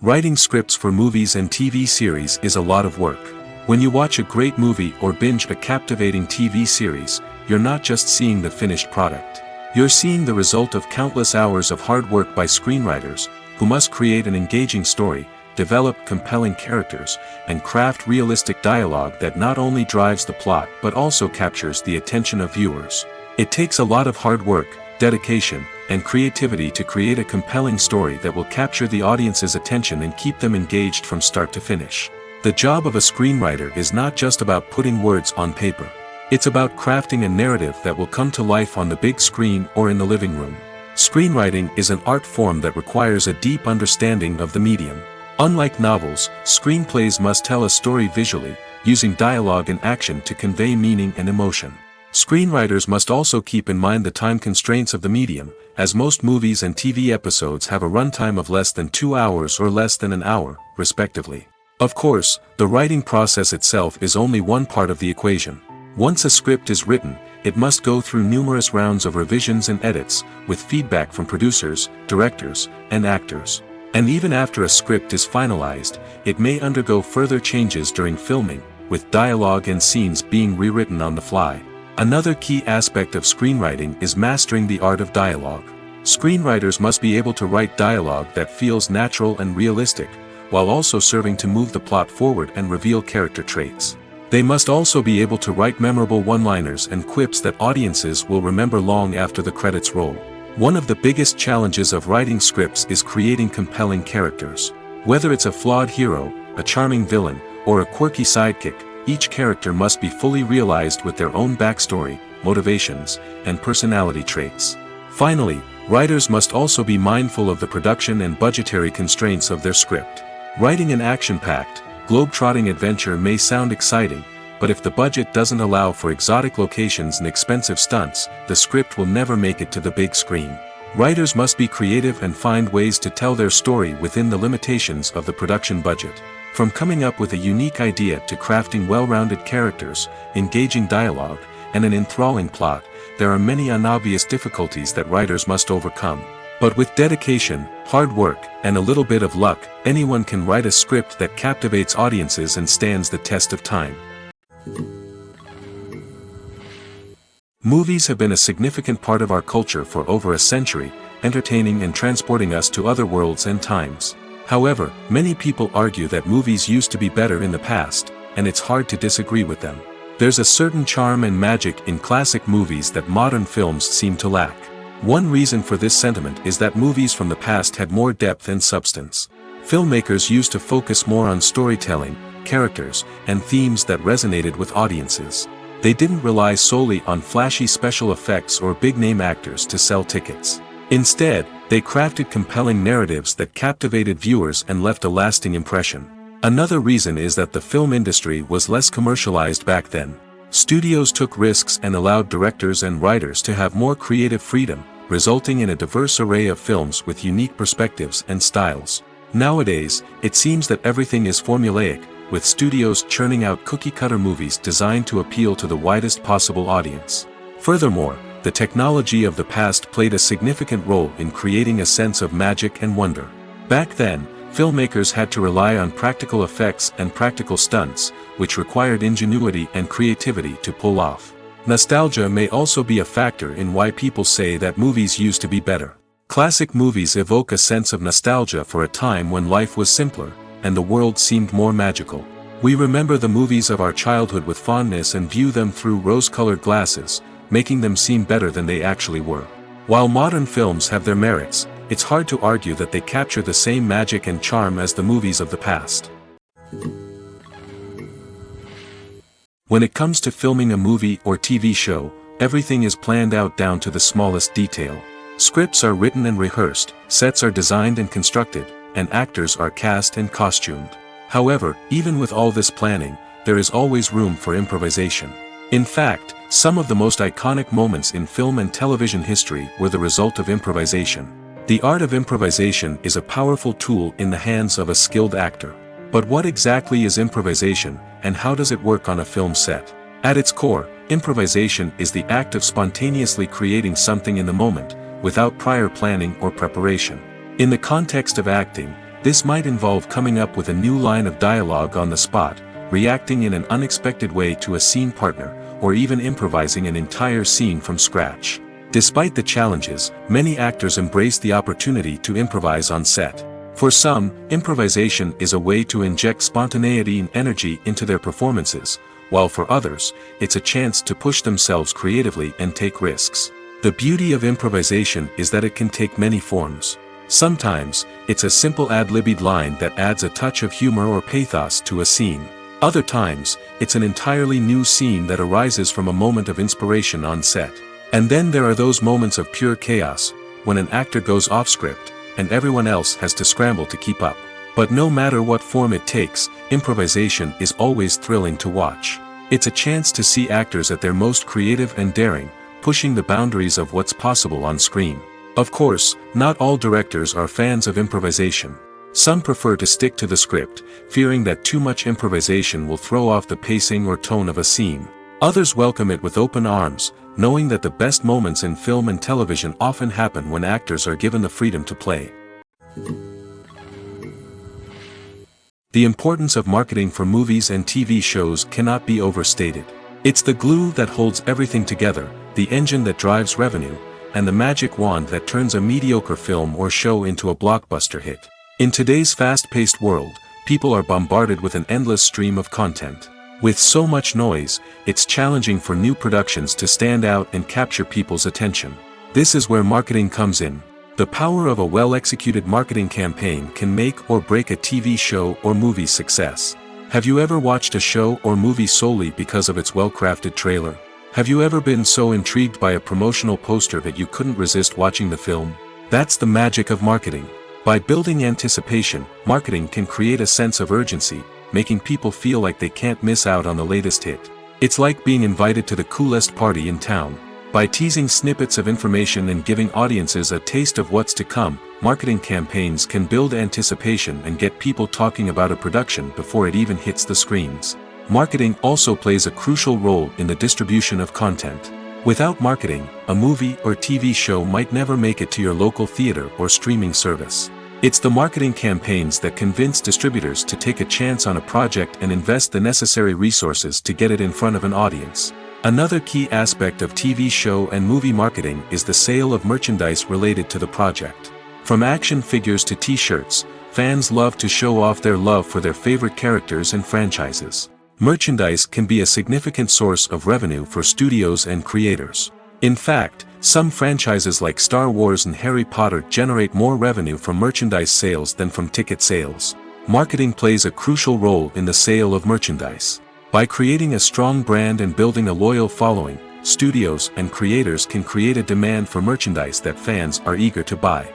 Speaker 1: Writing scripts for movies and TV series is a lot of work. When you watch a great movie or binge a captivating TV series, you're not just seeing the finished product. You're seeing the result of countless hours of hard work by screenwriters, who must create an engaging story, develop compelling characters, and craft realistic dialogue that not only drives the plot but also captures the attention of viewers. It takes a lot of hard work, dedication, and creativity to create a compelling story that will capture the audience's attention and keep them engaged from start to finish. The job of a screenwriter is not just about putting words on paper. It's about crafting a narrative that will come to life on the big screen or in the living room. Screenwriting is an art form that requires a deep understanding of the medium. Unlike novels, screenplays must tell a story visually, using dialogue and action to convey meaning and emotion. Screenwriters must also keep in mind the time constraints of the medium, as most movies and TV episodes have a runtime of less than 2 hours or less than an hour, respectively. Of course, the writing process itself is only one part of the equation. Once a script is written, it must go through numerous rounds of revisions and edits, with feedback from producers, directors, and actors. And even after a script is finalized, it may undergo further changes during filming, with dialogue and scenes being rewritten on the fly. Another key aspect of screenwriting is mastering the art of dialogue. Screenwriters must be able to write dialogue that feels natural and realistic, while also serving to move the plot forward and reveal character traits. They must also be able to write memorable one-liners and quips that audiences will remember long after the credits roll. One of the biggest challenges of writing scripts is creating compelling characters. Whether it's a flawed hero, a charming villain, or a quirky sidekick, each character must be fully realized with their own backstory, motivations, and personality traits. Finally, writers must also be mindful of the production and budgetary constraints of their script. Writing an action-packed, globe-trotting adventure may sound exciting, but if the budget doesn't allow for exotic locations and expensive stunts, the script will never make it to the big screen. Writers must be creative and find ways to tell their story within the limitations of the production budget. From coming up with a unique idea to crafting well-rounded characters, engaging dialogue, and an enthralling plot, there are many unobvious difficulties that writers must overcome. But with dedication, hard work, and a little bit of luck, anyone can write a script that captivates audiences and stands the test of time. Movies have been a significant part of our culture for over a century, entertaining and transporting us to other worlds and times. However, many people argue that movies used to be better in the past, and it's hard to disagree with them. There's a certain charm and magic in classic movies that modern films seem to lack. One reason for this sentiment is that movies from the past had more depth and substance. Filmmakers used to focus more on storytelling, characters, and themes that resonated with audiences. They didn't rely solely on flashy special effects or big-name actors to sell tickets. Instead, they crafted compelling narratives that captivated viewers and left a lasting impression. Another reason is that the film industry was less commercialized back then. Studios took risks and allowed directors and writers to have more creative freedom, resulting in a diverse array of films with unique perspectives and styles. Nowadays, it seems that everything is formulaic, with studios churning out cookie-cutter movies designed to appeal to the widest possible audience. Furthermore, the technology of the past played a significant role in creating a sense of magic and wonder. Back then, filmmakers had to rely on practical effects and practical stunts, which required ingenuity and creativity to pull off. Nostalgia may also be a factor in why people say that movies used to be better. Classic movies evoke a sense of nostalgia for a time when life was simpler, and the world seemed more magical. We remember the movies of our childhood with fondness and view them through rose-colored glasses, making them seem better than they actually were. While modern films have their merits, it's hard to argue that they capture the same magic and charm as the movies of the past. When it comes to filming a movie or TV show, everything is planned out down to the smallest detail. Scripts are written and rehearsed, sets are designed and constructed, and actors are cast and costumed. However, even with all this planning, there is always room for improvisation. In fact, some of the most iconic moments in film and television history were the result of improvisation. The art of improvisation is a powerful tool in the hands of a skilled actor. But what exactly is improvisation, and how does it work on a film set? At its core, improvisation is the act of spontaneously creating something in the moment, without prior planning or preparation. In the context of acting, this might involve coming up with a new line of dialogue on the spot, reacting in an unexpected way to a scene partner, or even improvising an entire scene from scratch. Despite the challenges, many actors embrace the opportunity to improvise on set. For some, improvisation is a way to inject spontaneity and energy into their performances, while for others, it's a chance to push themselves creatively and take risks. The beauty of improvisation is that it can take many forms. Sometimes, it's a simple ad-libbed line that adds a touch of humor or pathos to a scene. Other times, it's an entirely new scene that arises from a moment of inspiration on set. And then there are those moments of pure chaos, when an actor goes off script, and everyone else has to scramble to keep up. But no matter what form it takes, improvisation is always thrilling to watch. It's a chance to see actors at their most creative and daring, pushing the boundaries of what's possible on screen. Of course, not all directors are fans of improvisation. Some prefer to stick to the script, fearing that too much improvisation will throw off the pacing or tone of a scene. Others welcome it with open arms, knowing that the best moments in film and television often happen when actors are given the freedom to play. The importance of marketing for movies and TV shows cannot be overstated. It's the glue that holds everything together, the engine that drives revenue, and the magic wand that turns a mediocre film or show into a blockbuster hit. In today's fast-paced world, people are bombarded with an endless stream of content. With so much noise, it's challenging for new productions to stand out and capture people's attention. This is where marketing comes in. The power of a well-executed marketing campaign can make or break a TV show or movie's success. Have you ever watched a show or movie solely because of its well-crafted trailer? Have you ever been so intrigued by a promotional poster that you couldn't resist watching the film? That's the magic of marketing. By building anticipation, marketing can create a sense of urgency, making people feel like they can't miss out on the latest hit. It's like being invited to the coolest party in town. By teasing snippets of information and giving audiences a taste of what's to come, marketing campaigns can build anticipation and get people talking about a production before it even hits the screens. Marketing also plays a crucial role in the distribution of content. Without marketing, a movie or TV show might never make it to your local theater or streaming service. It's the marketing campaigns that convince distributors to take a chance on a project and invest the necessary resources to get it in front of an audience. Another key aspect of TV show and movie marketing is the sale of merchandise related to the project. From action figures to t-shirts, fans love to show off their love for their favorite characters and franchises. Merchandise can be a significant source of revenue for studios and creators. In fact, some franchises like Star Wars and Harry Potter generate more revenue from merchandise sales than from ticket sales. Marketing plays a crucial role in the sale of merchandise. By creating a strong brand and building a loyal following, studios and creators can create a demand for merchandise that fans are eager to buy.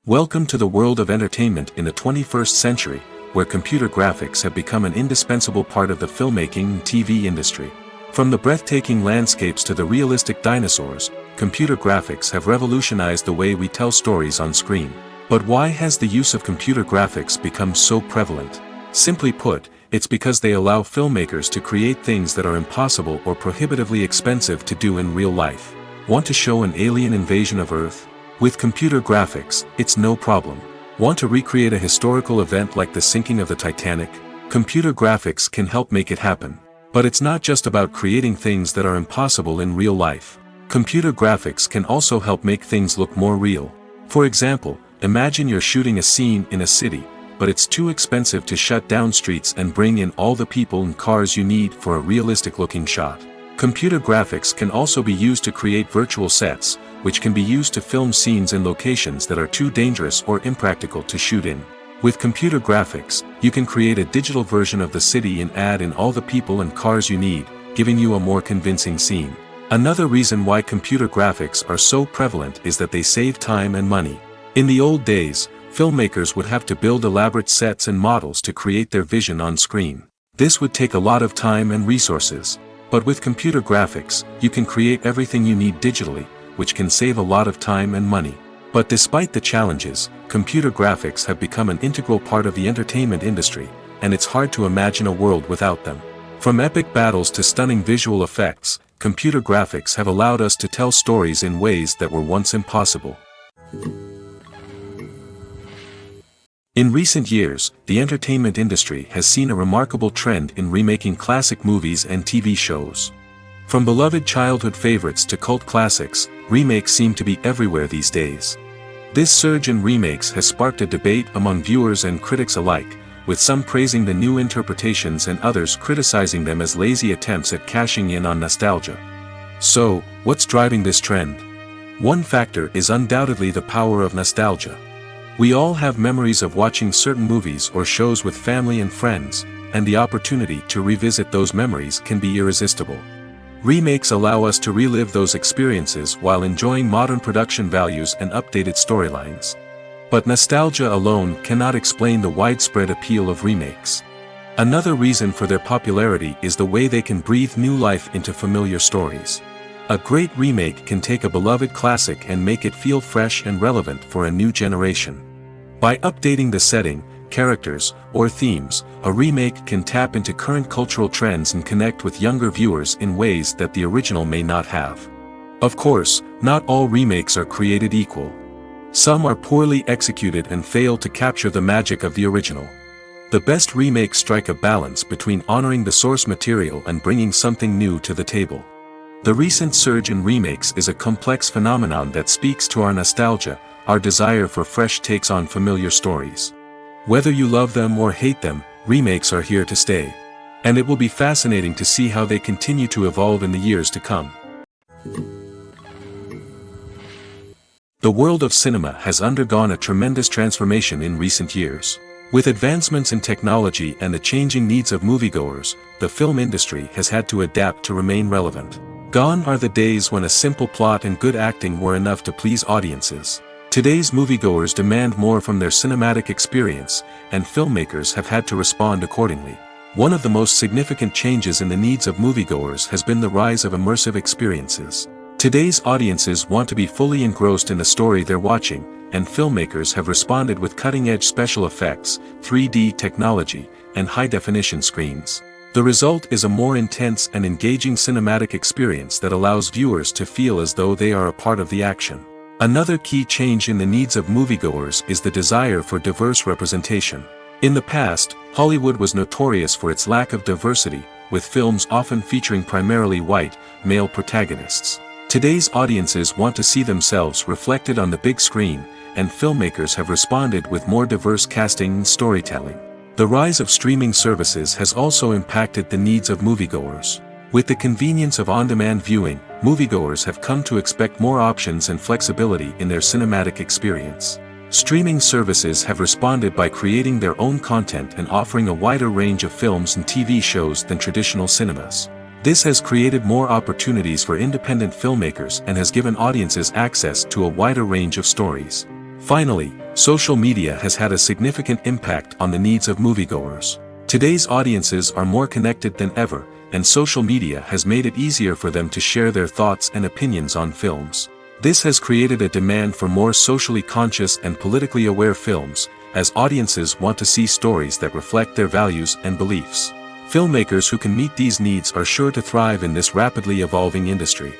Speaker 1: Welcome to the world of entertainment in the 21st century, where computer graphics have become an indispensable part of the filmmaking and TV industry. From the breathtaking landscapes to the realistic dinosaurs, computer graphics have revolutionized the way we tell stories on screen. But why has the use of computer graphics become so prevalent? Simply put, it's because they allow filmmakers to create things that are impossible or prohibitively expensive to do in real life. Want to show an alien invasion of Earth? With computer graphics, it's no problem. Want to recreate a historical event like the sinking of the Titanic? Computer graphics can help make it happen. But it's not just about creating things that are impossible in real life. Computer graphics can also help make things look more real. For example, imagine you're shooting a scene in a city, but it's too expensive to shut down streets and bring in all the people and cars you need for a realistic-looking shot. Computer graphics can also be used to create virtual sets, which can be used to film scenes in locations that are too dangerous or impractical to shoot in. With computer graphics, you can create a digital version of the city and add in all the people and cars you need, giving you a more convincing scene. Another reason why computer graphics are so prevalent is that they save time and money. In the old days, filmmakers would have to build elaborate sets and models to create their vision on screen. This would take a lot of time and resources. But with computer graphics, you can create everything you need digitally, which can save a lot of time and money. But despite the challenges, computer graphics have become an integral part of the entertainment industry, and it's hard to imagine a world without them. From epic battles to stunning visual effects, computer graphics have allowed us to tell stories in ways that were once impossible. In recent years, the entertainment industry has seen a remarkable trend in remaking classic movies and TV shows. From beloved childhood favorites to cult classics, remakes seem to be everywhere these days. This surge in remakes has sparked a debate among viewers and critics alike, with some praising the new interpretations and others criticizing them as lazy attempts at cashing in on nostalgia. So, what's driving this trend? One factor is undoubtedly the power of nostalgia. We all have memories of watching certain movies or shows with family and friends, and the opportunity to revisit those memories can be irresistible. Remakes allow us to relive those experiences while enjoying modern production values and updated storylines. But nostalgia alone cannot explain the widespread appeal of remakes. Another reason for their popularity is the way they can breathe new life into familiar stories. A great remake can take a beloved classic and make it feel fresh and relevant for a new generation. By updating the setting, characters, or themes, a remake can tap into current cultural trends and connect with younger viewers in ways that the original may not have. Of course, not all remakes are created equal. Some are poorly executed and fail to capture the magic of the original. The best remakes strike a balance between honoring the source material and bringing something new to the table. The recent surge in remakes is a complex phenomenon that speaks to our nostalgia, our desire for fresh takes on familiar stories. Whether you love them or hate them, remakes are here to stay. And it will be fascinating to see how they continue to evolve in the years to come. The world of cinema has undergone a tremendous transformation in recent years. With advancements in technology and the changing needs of moviegoers, the film industry has had to adapt to remain relevant. Gone are the days when a simple plot and good acting were enough to please audiences. Today's moviegoers demand more from their cinematic experience, and filmmakers have had to respond accordingly. One of the most significant changes in the needs of moviegoers has been the rise of immersive experiences. Today's audiences want to be fully engrossed in the story they're watching, and filmmakers have responded with cutting-edge special effects, 3D technology, and high-definition screens. The result is a more intense and engaging cinematic experience that allows viewers to feel as though they are a part of the action. Another key change in the needs of moviegoers is the desire for diverse representation. In the past, Hollywood was notorious for its lack of diversity, with films often featuring primarily white, male protagonists. Today's audiences want to see themselves reflected on the big screen, and filmmakers have responded with more diverse casting and storytelling. The rise of streaming services has also impacted the needs of moviegoers. With the convenience of on-demand viewing, moviegoers have come to expect more options and flexibility in their cinematic experience. Streaming services have responded by creating their own content and offering a wider range of films and TV shows than traditional cinemas. This has created more opportunities for independent filmmakers and has given audiences access to a wider range of stories. Finally, social media has had a significant impact on the needs of moviegoers. Today's audiences are more connected than ever, and social media has made it easier for them to share their thoughts and opinions on films. This has created a demand for more socially conscious and politically aware films, as audiences want to see stories that reflect their values and beliefs. Filmmakers who can meet these needs are sure to thrive in this rapidly evolving industry.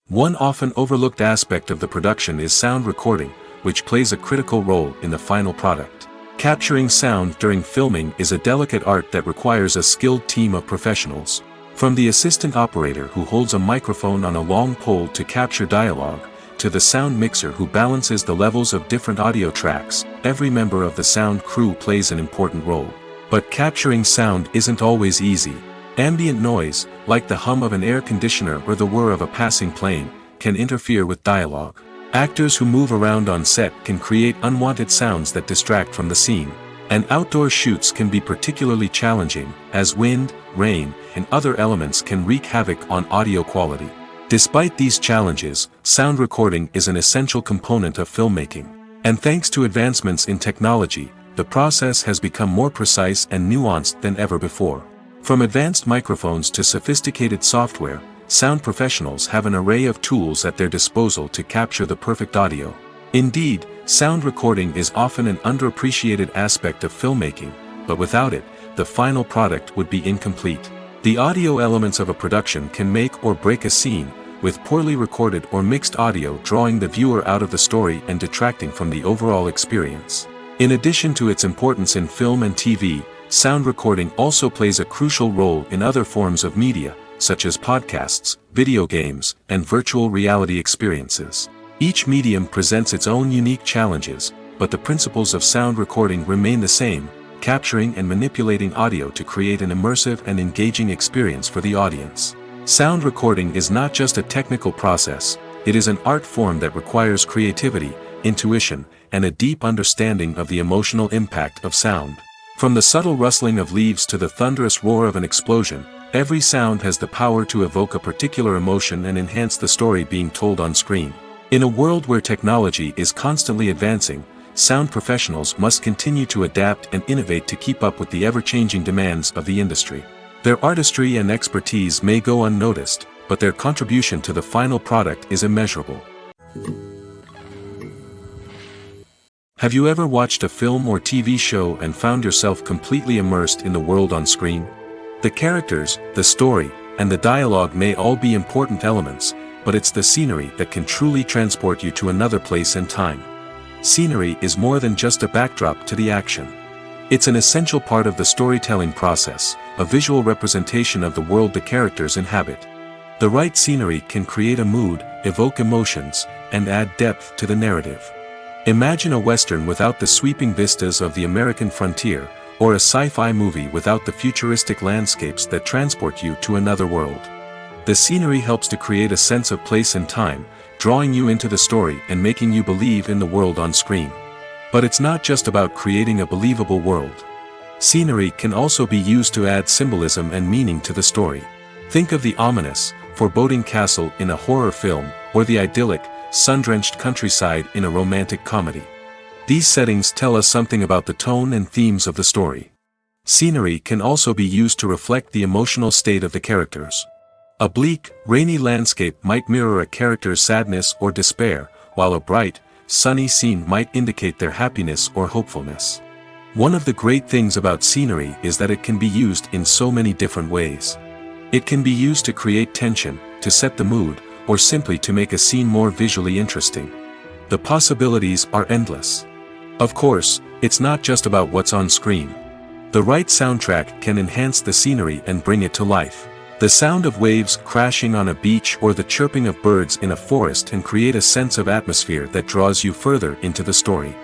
Speaker 1: One often overlooked aspect of the production is sound recording, which plays a critical role in the final product. Capturing sound during filming is a delicate art that requires a skilled team of professionals. From the assistant operator who holds a microphone on a long pole to capture dialogue, to the sound mixer who balances the levels of different audio tracks, every member of the sound crew plays an important role. But capturing sound isn't always easy. Ambient noise, like the hum of an air conditioner or the whir of a passing plane, can interfere with dialogue. Actors who move around on set can create unwanted sounds that distract from the scene. And outdoor shoots can be particularly challenging, as wind, rain, and other elements can wreak havoc on audio quality. Despite these challenges, sound recording is an essential component of filmmaking. And thanks to advancements in technology, the process has become more precise and nuanced than ever before. From advanced microphones to sophisticated software, sound professionals have an array of tools at their disposal to capture the perfect audio. Indeed, sound recording is often an underappreciated aspect of filmmaking, but without it, the final product would be incomplete. The audio elements of a production can make or break a scene, with poorly recorded or mixed audio drawing the viewer out of the story and detracting from the overall experience. In addition to its importance in film and TV, sound recording also plays a crucial role in other forms of media, such as podcasts, video games, and virtual reality experiences. Each medium presents its own unique challenges, but the principles of sound recording remain the same, capturing and manipulating audio to create an immersive and engaging experience for the audience. Sound recording is not just a technical process, it is an art form that requires creativity, intuition, and a deep understanding of the emotional impact of sound. From the subtle rustling of leaves to the thunderous roar of an explosion, every sound has the power to evoke a particular emotion and enhance the story being told on screen. In a world where technology is constantly advancing, sound professionals must continue to adapt and innovate to keep up with the ever-changing demands of the industry. Their artistry and expertise may go unnoticed, but their contribution to the final product is immeasurable. Have you ever watched a film or TV show and found yourself completely immersed in the world on screen? The characters, the story, and the dialogue may all be important elements, but it's the scenery that can truly transport you to another place and time. Scenery is more than just a backdrop to the action. It's an essential part of the storytelling process, a visual representation of the world the characters inhabit. The right scenery can create a mood, evoke emotions, and add depth to the narrative. Imagine a Western without the sweeping vistas of the American frontier, or a sci-fi movie without the futuristic landscapes that transport you to another world. The scenery helps to create a sense of place and time, drawing you into the story and making you believe in the world on screen. But it's not just about creating a believable world. Scenery can also be used to add symbolism and meaning to the story. Think of the ominous, foreboding castle in a horror film, or the idyllic, sun-drenched countryside in a romantic comedy. These settings tell us something about the tone and themes of the story. Scenery can also be used to reflect the emotional state of the characters. A bleak, rainy landscape might mirror a character's sadness or despair, while a bright, sunny scene might indicate their happiness or hopefulness. One of the great things about scenery is that it can be used in so many different ways. It can be used to create tension, to set the mood, or simply to make a scene more visually interesting. The possibilities are endless. Of course, it's not just about what's on screen. The right soundtrack can enhance the scenery and bring it to life. The sound of waves crashing on a beach or the chirping of birds in a forest can create a sense of atmosphere that draws you further into the story.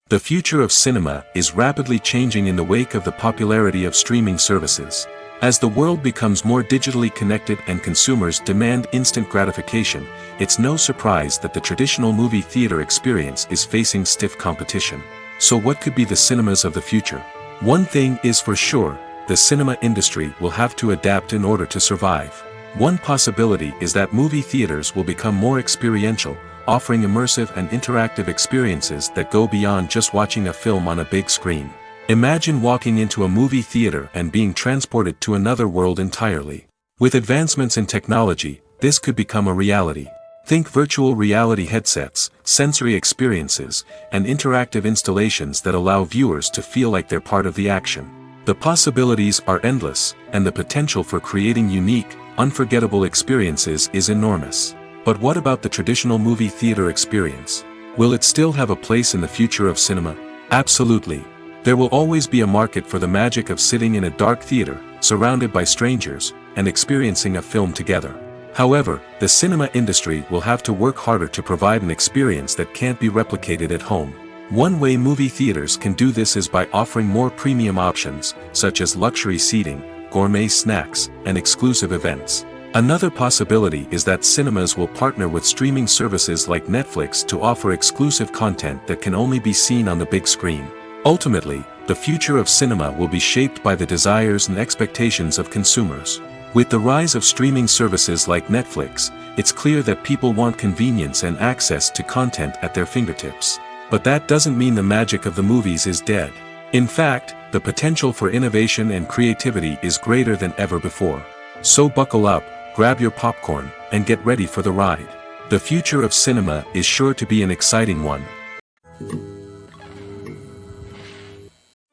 Speaker 1: The future of cinema is rapidly changing in the wake of the popularity of streaming services. As the world becomes more digitally connected and consumers demand instant gratification, it's no surprise that the traditional movie theater experience is facing stiff competition. So what could be the cinemas of the future? One thing is for sure, the cinema industry will have to adapt in order to survive. One possibility is that movie theaters will become more experiential, offering immersive and interactive experiences that go beyond just watching a film on a big screen. Imagine walking into a movie theater and being transported to another world entirely. With advancements in technology, this could become a reality. Think virtual reality headsets, sensory experiences, and interactive installations that allow viewers to feel like they're part of the action. The possibilities are endless, and the potential for creating unique, unforgettable experiences is enormous. But what about the traditional movie theater experience? Will it still have a place in the future of cinema? Absolutely. There will always be a market for the magic of sitting in a dark theater, surrounded by strangers, and experiencing a film together. However, the cinema industry will have to work harder to provide an experience that can't be replicated at home. One way movie theaters can do this is by offering more premium options, such as luxury seating, gourmet snacks, and exclusive events. Another possibility is that cinemas will partner with streaming services like Netflix to offer exclusive content that can only be seen on the big screen. Ultimately, the future of cinema will be shaped by the desires and expectations of consumers. With the rise of streaming services like Netflix, it's clear that people want convenience and access to content at their fingertips. But that doesn't mean the magic of the movies is dead. In fact, the potential for innovation and creativity is greater than ever before. So buckle up, grab your popcorn, and get ready for the ride. The future of cinema is sure to be an exciting one.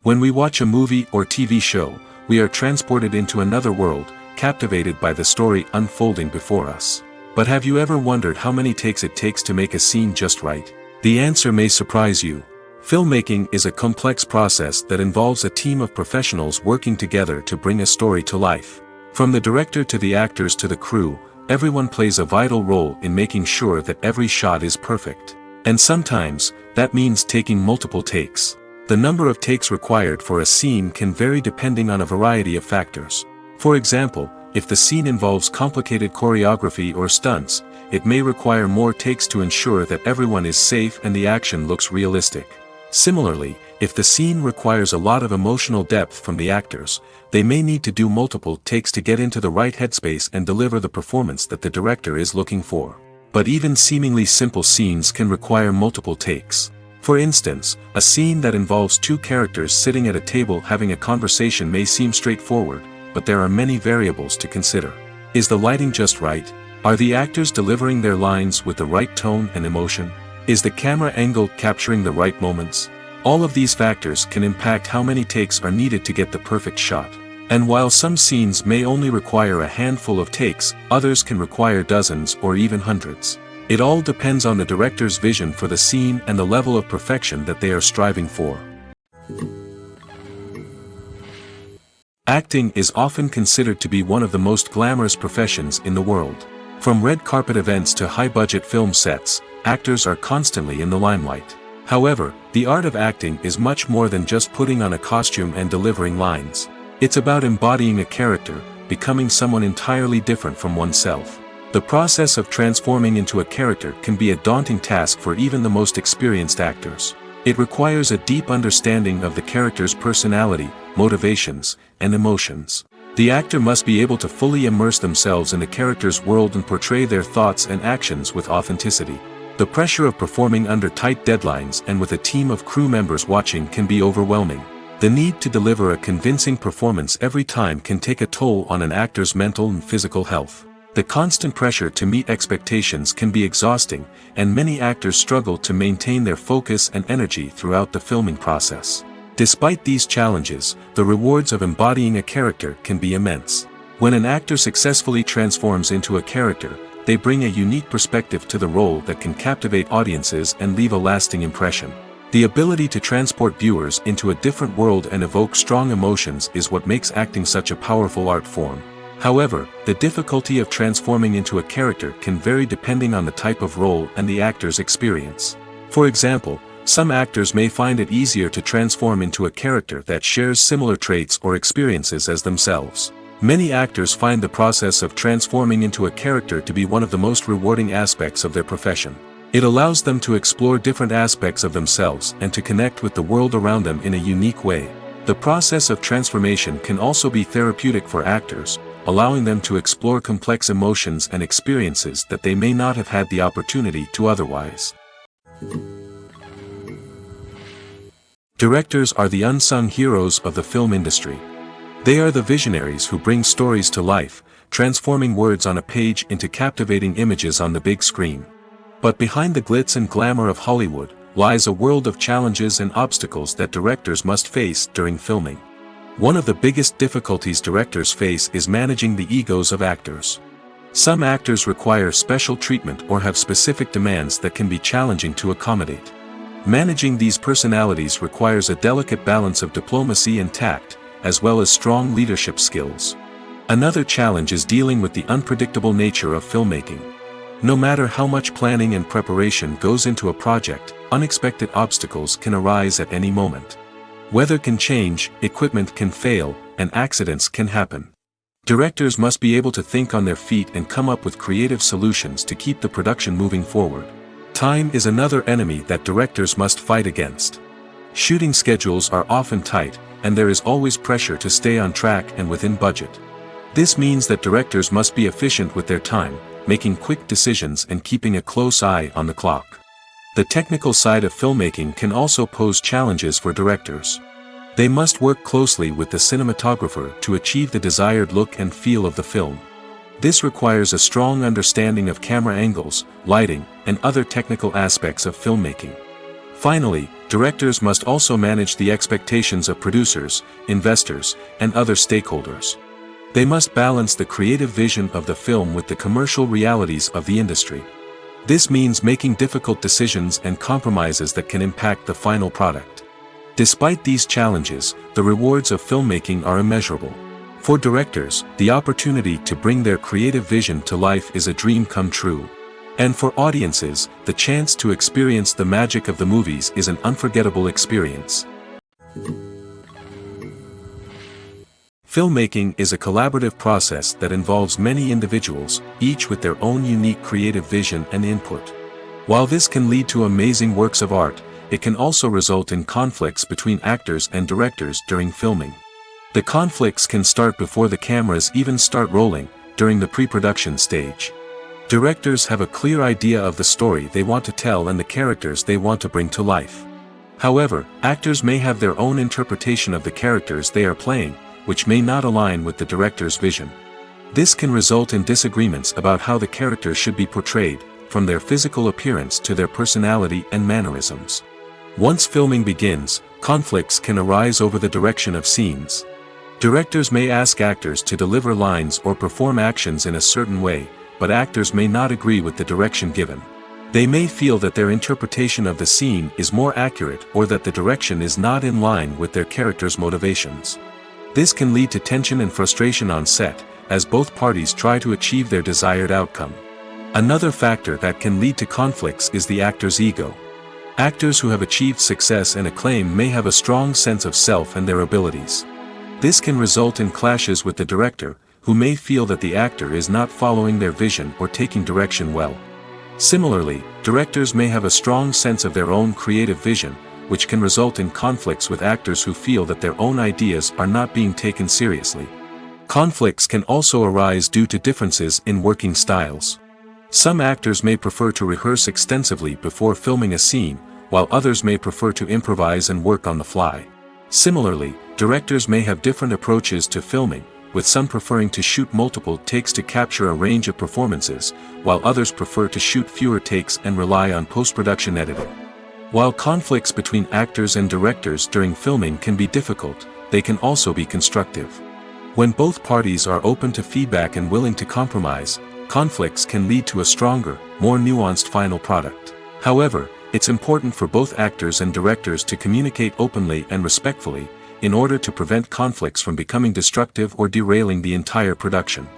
Speaker 1: When we watch a movie or TV show, we are transported into another world, captivated by the story unfolding before us. But have you ever wondered how many takes it takes to make a scene just right? The answer may surprise you. Filmmaking is a complex process that involves a team of professionals working together to bring a story to life. From the director to the actors to the crew, everyone plays a vital role in making sure that every shot is perfect. And sometimes, that means taking multiple takes. The number of takes required for a scene can vary depending on a variety of factors. For example, if the scene involves complicated choreography or stunts, it may require more takes to ensure that everyone is safe and the action looks realistic. Similarly, if the scene requires a lot of emotional depth from the actors, they may need to do multiple takes to get into the right headspace and deliver the performance that the director is looking for. But even seemingly simple scenes can require multiple takes. For instance, a scene that involves two characters sitting at a table having a conversation may seem straightforward, but there are many variables to consider. Is the lighting just right? Are the actors delivering their lines with the right tone and emotion? Is the camera angle capturing the right moments? All of these factors can impact how many takes are needed to get the perfect shot. And while some scenes may only require a handful of takes, others can require dozens or even hundreds. It all depends on the director's vision for the scene and the level of perfection that they are striving for. Acting is often considered to be one of the most glamorous professions in the world. From red carpet events to high-budget film sets, actors are constantly in the limelight. However, the art of acting is much more than just putting on a costume and delivering lines. It's about embodying a character, becoming someone entirely different from oneself. The process of transforming into a character can be a daunting task for even the most experienced actors. It requires a deep understanding of the character's personality, motivations, and emotions. The actor must be able to fully immerse themselves in the character's world and portray their thoughts and actions with authenticity. The pressure of performing under tight deadlines and with a team of crew members watching can be overwhelming. The need to deliver a convincing performance every time can take a toll on an actor's mental and physical health. The constant pressure to meet expectations can be exhausting, and many actors struggle to maintain their focus and energy throughout the filming process. Despite these challenges, the rewards of embodying a character can be immense. When an actor successfully transforms into a character, they bring a unique perspective to the role that can captivate audiences and leave a lasting impression. The ability to transport viewers into a different world and evoke strong emotions is what makes acting such a powerful art form. However, the difficulty of transforming into a character can vary depending on the type of role and the actor's experience. For example, some actors may find it easier to transform into a character that shares similar traits or experiences as themselves. Many actors find the process of transforming into a character to be one of the most rewarding aspects of their profession. It allows them to explore different aspects of themselves and to connect with the world around them in a unique way. The process of transformation can also be therapeutic for actors, allowing them to explore complex emotions and experiences that they may not have had the opportunity to otherwise. Directors are the unsung heroes of the film industry. They are the visionaries who bring stories to life, transforming words on a page into captivating images on the big screen. But behind the glitz and glamour of Hollywood lies a world of challenges and obstacles that directors must face during filming. One of the biggest difficulties directors face is managing the egos of actors. Some actors require special treatment or have specific demands that can be challenging to accommodate. Managing these personalities requires a delicate balance of diplomacy and tact, as well as strong leadership skills. Another challenge is dealing with the unpredictable nature of filmmaking. No matter how much planning and preparation goes into a project, unexpected obstacles can arise at any moment. Weather can change, equipment can fail, and accidents can happen. Directors must be able to think on their feet and come up with creative solutions to keep the production moving forward. Time is another enemy that directors must fight against. Shooting schedules are often tight, and there is always pressure to stay on track and within budget. This means that directors must be efficient with their time, making quick decisions and keeping a close eye on the clock. The technical side of filmmaking can also pose challenges for directors. They must work closely with the cinematographer to achieve the desired look and feel of the film. This requires a strong understanding of camera angles, lighting, and other technical aspects of filmmaking. Finally, directors must also manage the expectations of producers, investors, and other stakeholders. They must balance the creative vision of the film with the commercial realities of the industry. This means making difficult decisions and compromises that can impact the final product. Despite these challenges, the rewards of filmmaking are immeasurable. For directors, the opportunity to bring their creative vision to life is a dream come true. And for audiences, the chance to experience the magic of the movies is an unforgettable experience. Filmmaking is a collaborative process that involves many individuals, each with their own unique creative vision and input. While this can lead to amazing works of art, it can also result in conflicts between actors and directors during filming. The conflicts can start before the cameras even start rolling, during the pre-production stage. Directors have a clear idea of the story they want to tell and the characters they want to bring to life. However, actors may have their own interpretation of the characters they are playing, which may not align with the director's vision. This can result in disagreements about how the characters should be portrayed, from their physical appearance to their personality and mannerisms. Once filming begins, conflicts can arise over the direction of scenes. Directors may ask actors to deliver lines or perform actions in a certain way, but actors may not agree with the direction given. They may feel that their interpretation of the scene is more accurate or that the direction is not in line with their character's motivations. This can lead to tension and frustration on set, as both parties try to achieve their desired outcome. Another factor that can lead to conflicts is the actor's ego. Actors who have achieved success and acclaim may have a strong sense of self and their abilities. This can result in clashes with the director, who may feel that the actor is not following their vision or taking direction well. Similarly, directors may have a strong sense of their own creative vision, which can result in conflicts with actors who feel that their own ideas are not being taken seriously. Conflicts can also arise due to differences in working styles. Some actors may prefer to rehearse extensively before filming a scene, while others may prefer to improvise and work on the fly. Similarly, directors may have different approaches to filming, with some preferring to shoot multiple takes to capture a range of performances, while others prefer to shoot fewer takes and rely on post-production editing. While conflicts between actors and directors during filming can be difficult, they can also be constructive. When both parties are open to feedback and willing to compromise, conflicts can lead to a stronger, more nuanced final product. However, it's important for both actors and directors to communicate openly and respectfully, in order to prevent conflicts from becoming destructive or derailing the entire production.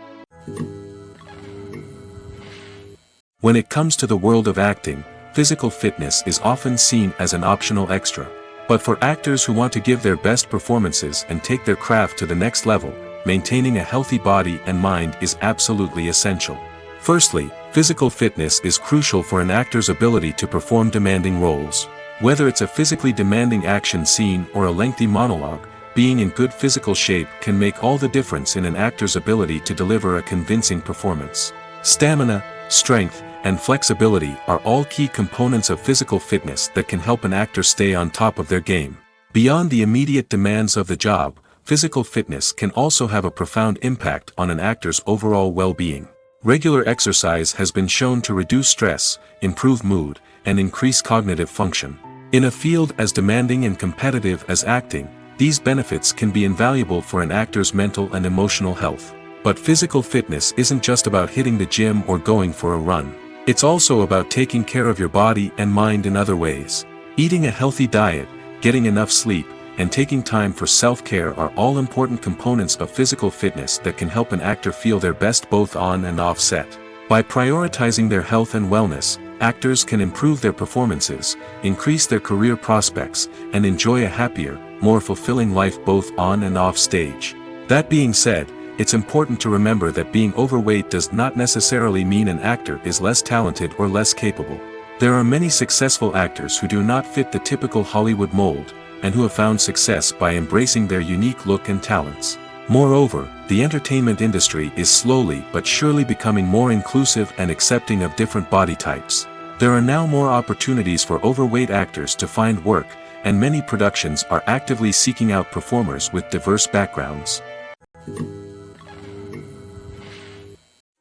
Speaker 1: When it comes to the world of acting, physical fitness is often seen as an optional extra. But for actors who want to give their best performances and take their craft to the next level, maintaining a healthy body and mind is absolutely essential. Firstly, physical fitness is crucial for an actor's ability to perform demanding roles. Whether it's a physically demanding action scene or a lengthy monologue, being in good physical shape can make all the difference in an actor's ability to deliver a convincing performance. Stamina, strength, and flexibility are all key components of physical fitness that can help an actor stay on top of their game. Beyond the immediate demands of the job, physical fitness can also have a profound impact on an actor's overall well-being. Regular exercise has been shown to reduce stress, improve mood, and increase cognitive function. In a field as demanding and competitive as acting, these benefits can be invaluable for an actor's mental and emotional health. But physical fitness isn't just about hitting the gym or going for a run. It's also about taking care of your body and mind in other ways. Eating a healthy diet, getting enough sleep, and taking time for self-care are all important components of physical fitness that can help an actor feel their best both on and off set. By prioritizing their health and wellness, actors can improve their performances, increase their career prospects, and enjoy a happier, more fulfilling life both on and off stage. That being said, it's important to remember that being overweight does not necessarily mean an actor is less talented or less capable. There are many successful actors who do not fit the typical Hollywood mold, and who have found success by embracing their unique look and talents. Moreover, the entertainment industry is slowly but surely becoming more inclusive and accepting of different body types. There are now more opportunities for overweight actors to find work, and many productions are actively seeking out performers with diverse backgrounds.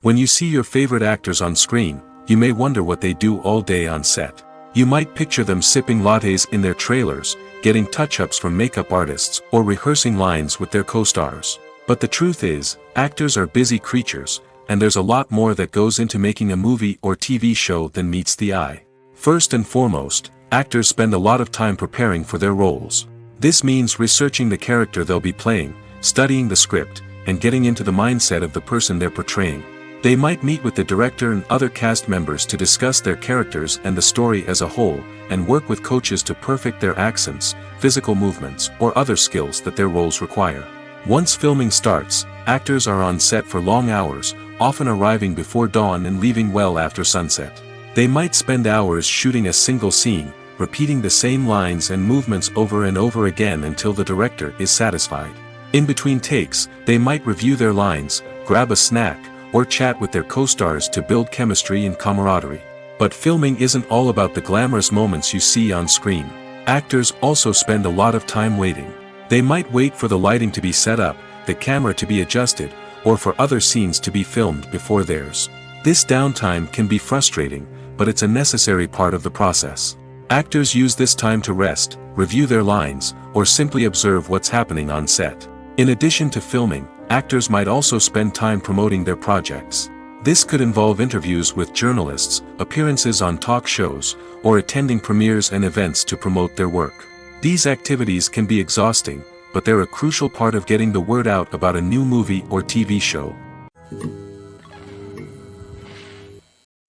Speaker 1: When you see your favorite actors on screen, you may wonder what they do all day on set. You might picture them sipping lattes in their trailers, getting touch-ups from makeup artists, or rehearsing lines with their co-stars. But the truth is, actors are busy creatures, and there's a lot more that goes into making a movie or TV show than meets the eye. First and foremost, actors spend a lot of time preparing for their roles. This means researching the character they'll be playing, studying the script, and getting into the mindset of the person they're portraying. They might meet with the director and other cast members to discuss their characters and the story as a whole, and work with coaches to perfect their accents, physical movements, or other skills that their roles require. Once filming starts, actors are on set for long hours, often arriving before dawn and leaving well after sunset. They might spend hours shooting a single scene, repeating the same lines and movements over and over again until the director is satisfied. In between takes, they might review their lines, grab a snack, or chat with their co-stars to build chemistry and camaraderie. But filming isn't all about the glamorous moments you see on screen. Actors also spend a lot of time waiting. They might wait for the lighting to be set up, the camera to be adjusted, or for other scenes to be filmed before theirs. This downtime can be frustrating, but it's a necessary part of the process. Actors use this time to rest, review their lines, or simply observe what's happening on set. In addition to filming, actors might also spend time promoting their projects. This could involve interviews with journalists, appearances on talk shows, or attending premieres and events to promote their work. These activities can be exhausting, but they're a crucial part of getting the word out about a new movie or TV show.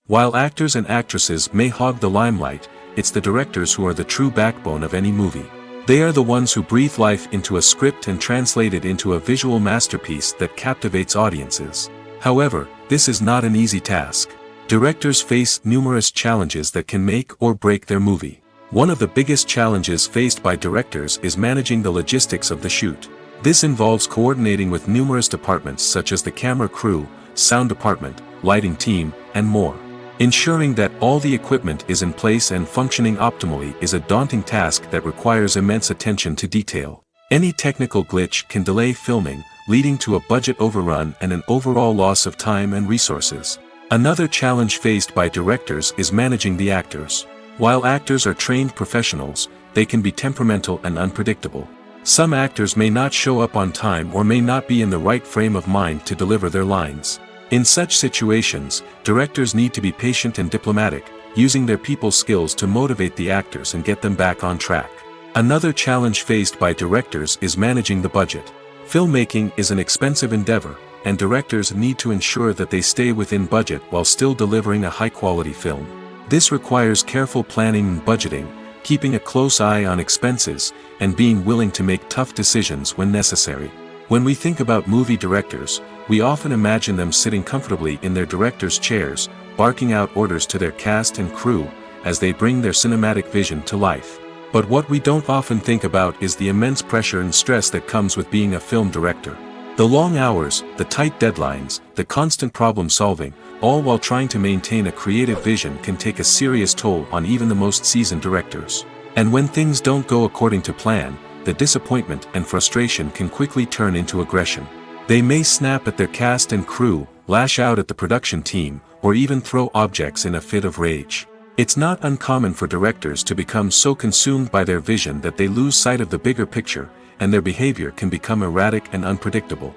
Speaker 1: While actors and actresses may hog the limelight, it's the directors who are the true backbone of any movie. They are the ones who breathe life into a script and translate it into a visual masterpiece that captivates audiences. However, this is not an easy task. Directors face numerous challenges that can make or break their movie. One of the biggest challenges faced by directors is managing the logistics of the shoot. This involves coordinating with numerous departments such as the camera crew, sound department, lighting team, and more. Ensuring that all the equipment is in place and functioning optimally is a daunting task that requires immense attention to detail. Any technical glitch can delay filming, leading to a budget overrun and an overall loss of time and resources. Another challenge faced by directors is managing the actors. While actors are trained professionals, they can be temperamental and unpredictable. Some actors may not show up on time or may not be in the right frame of mind to deliver their lines. In such situations, directors need to be patient and diplomatic, using their people skills to motivate the actors and get them back on track. Another challenge faced by directors is managing the budget. Filmmaking is an expensive endeavor, and directors need to ensure that they stay within budget while still delivering a high-quality film. This requires careful planning and budgeting, keeping a close eye on expenses, and being willing to make tough decisions when necessary. When we think about movie directors, we often imagine them sitting comfortably in their director's chairs, barking out orders to their cast and crew, as they bring their cinematic vision to life. But what we don't often think about is the immense pressure and stress that comes with being a film director. The long hours, the tight deadlines, the constant problem solving, all while trying to maintain a creative vision can take a serious toll on even the most seasoned directors. And when things don't go according to plan, the disappointment and frustration can quickly turn into aggression. They may snap at their cast and crew, lash out at the production team, or even throw objects in a fit of rage. It's not uncommon for directors to become so consumed by their vision that they lose sight of the bigger picture, and their behavior can become erratic and unpredictable.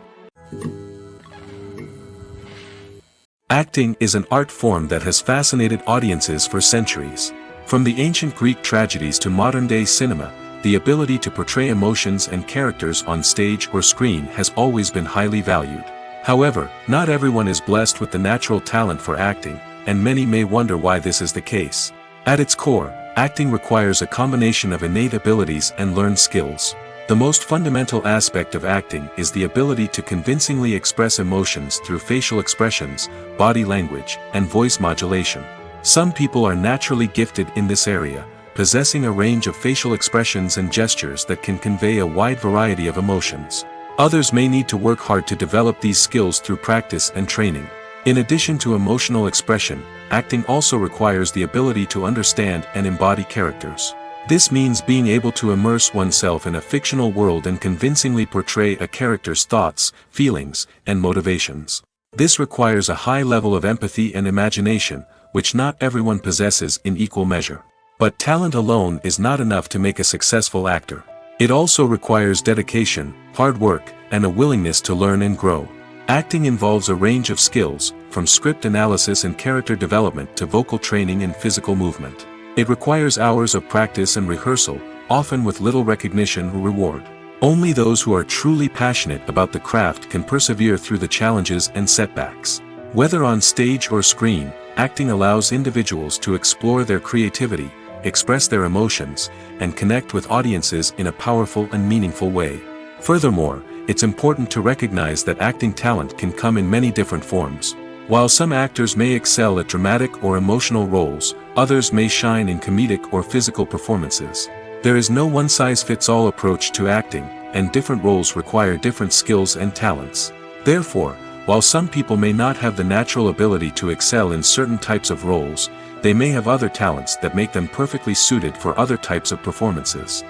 Speaker 1: Acting is an art form that has fascinated audiences for centuries. From the ancient Greek tragedies to modern-day cinema, the ability to portray emotions and characters on stage or screen has always been highly valued. However, not everyone is blessed with the natural talent for acting, and many may wonder why this is the case. At its core, acting requires a combination of innate abilities and learned skills. The most fundamental aspect of acting is the ability to convincingly express emotions through facial expressions, body language, and voice modulation. Some people are naturally gifted in this area, possessing a range of facial expressions and gestures that can convey a wide variety of emotions. Others may need to work hard to develop these skills through practice and training. In addition to emotional expression, acting also requires the ability to understand and embody characters. This means being able to immerse oneself in a fictional world and convincingly portray a character's thoughts, feelings, and motivations. This requires a high level of empathy and imagination, which not everyone possesses in equal measure. But talent alone is not enough to make a successful actor. It also requires dedication, hard work, and a willingness to learn and grow. Acting involves a range of skills, from script analysis and character development to vocal training and physical movement. It requires hours of practice and rehearsal, often with little recognition or reward. Only those who are truly passionate about the craft can persevere through the challenges and setbacks. Whether on stage or screen, acting allows individuals to explore their creativity, express their emotions, and connect with audiences in a powerful and meaningful way. Furthermore, it's important to recognize that acting talent can come in many different forms. While some actors may excel at dramatic or emotional roles, others may shine in comedic or physical performances. There is no one-size-fits-all approach to acting, and different roles require different skills and talents. Therefore, while some people may not have the natural ability to excel in certain types of roles, they may have other talents that make them perfectly suited for other types of performances.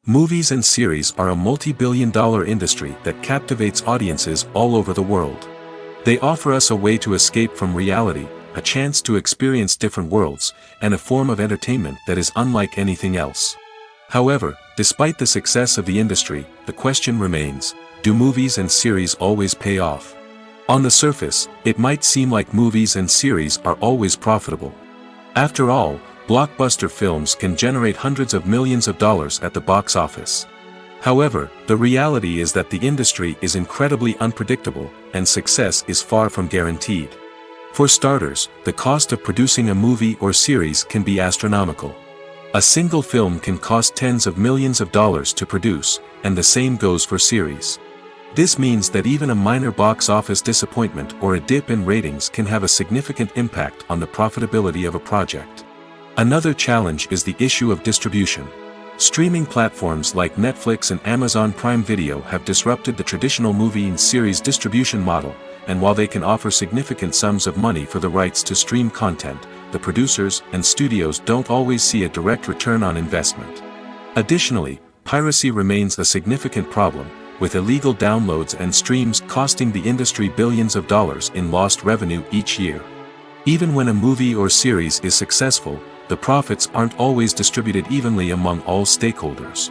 Speaker 1: Movies and series are a multi-billion-dollar industry that captivates audiences all over the world. They offer us a way to escape from reality, a chance to experience different worlds, and a form of entertainment that is unlike anything else. However, despite the success of the industry, the question remains, do movies and series always pay off? On the surface, it might seem like movies and series are always profitable. After all, blockbuster films can generate hundreds of millions of dollars at the box office. However, the reality is that the industry is incredibly unpredictable, and success is far from guaranteed. For starters, the cost of producing a movie or series can be astronomical. A single film can cost tens of millions of dollars to produce, and the same goes for series. This means that even a minor box office disappointment or a dip in ratings can have a significant impact on the profitability of a project. Another challenge is the issue of distribution. Streaming platforms like Netflix and Amazon Prime Video have disrupted the traditional movie and series distribution model, and while they can offer significant sums of money for the rights to stream content, the producers and studios don't always see a direct return on investment. Additionally, piracy remains a significant problem, with illegal downloads and streams costing the industry billions of dollars in lost revenue each year. Even when a movie or series is successful, the profits aren't always distributed evenly among all stakeholders.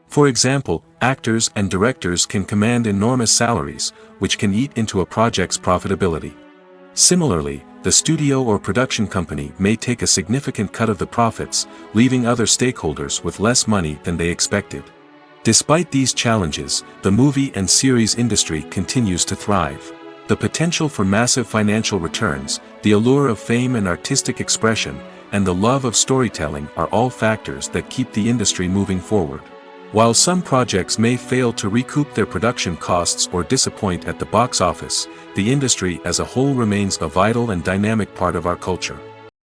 Speaker 1: For example, actors and directors can command enormous salaries, which can eat into a project's profitability. Similarly, the studio or production company may take a significant cut of the profits, leaving other stakeholders with less money than they expected. Despite these challenges, the movie and series industry continues to thrive. The potential for massive financial returns, the allure of fame and artistic expression, and the love of storytelling are all factors that keep the industry moving forward. While some projects may fail to recoup their production costs or disappoint at the box office, the industry as a whole remains a vital and dynamic part of our culture.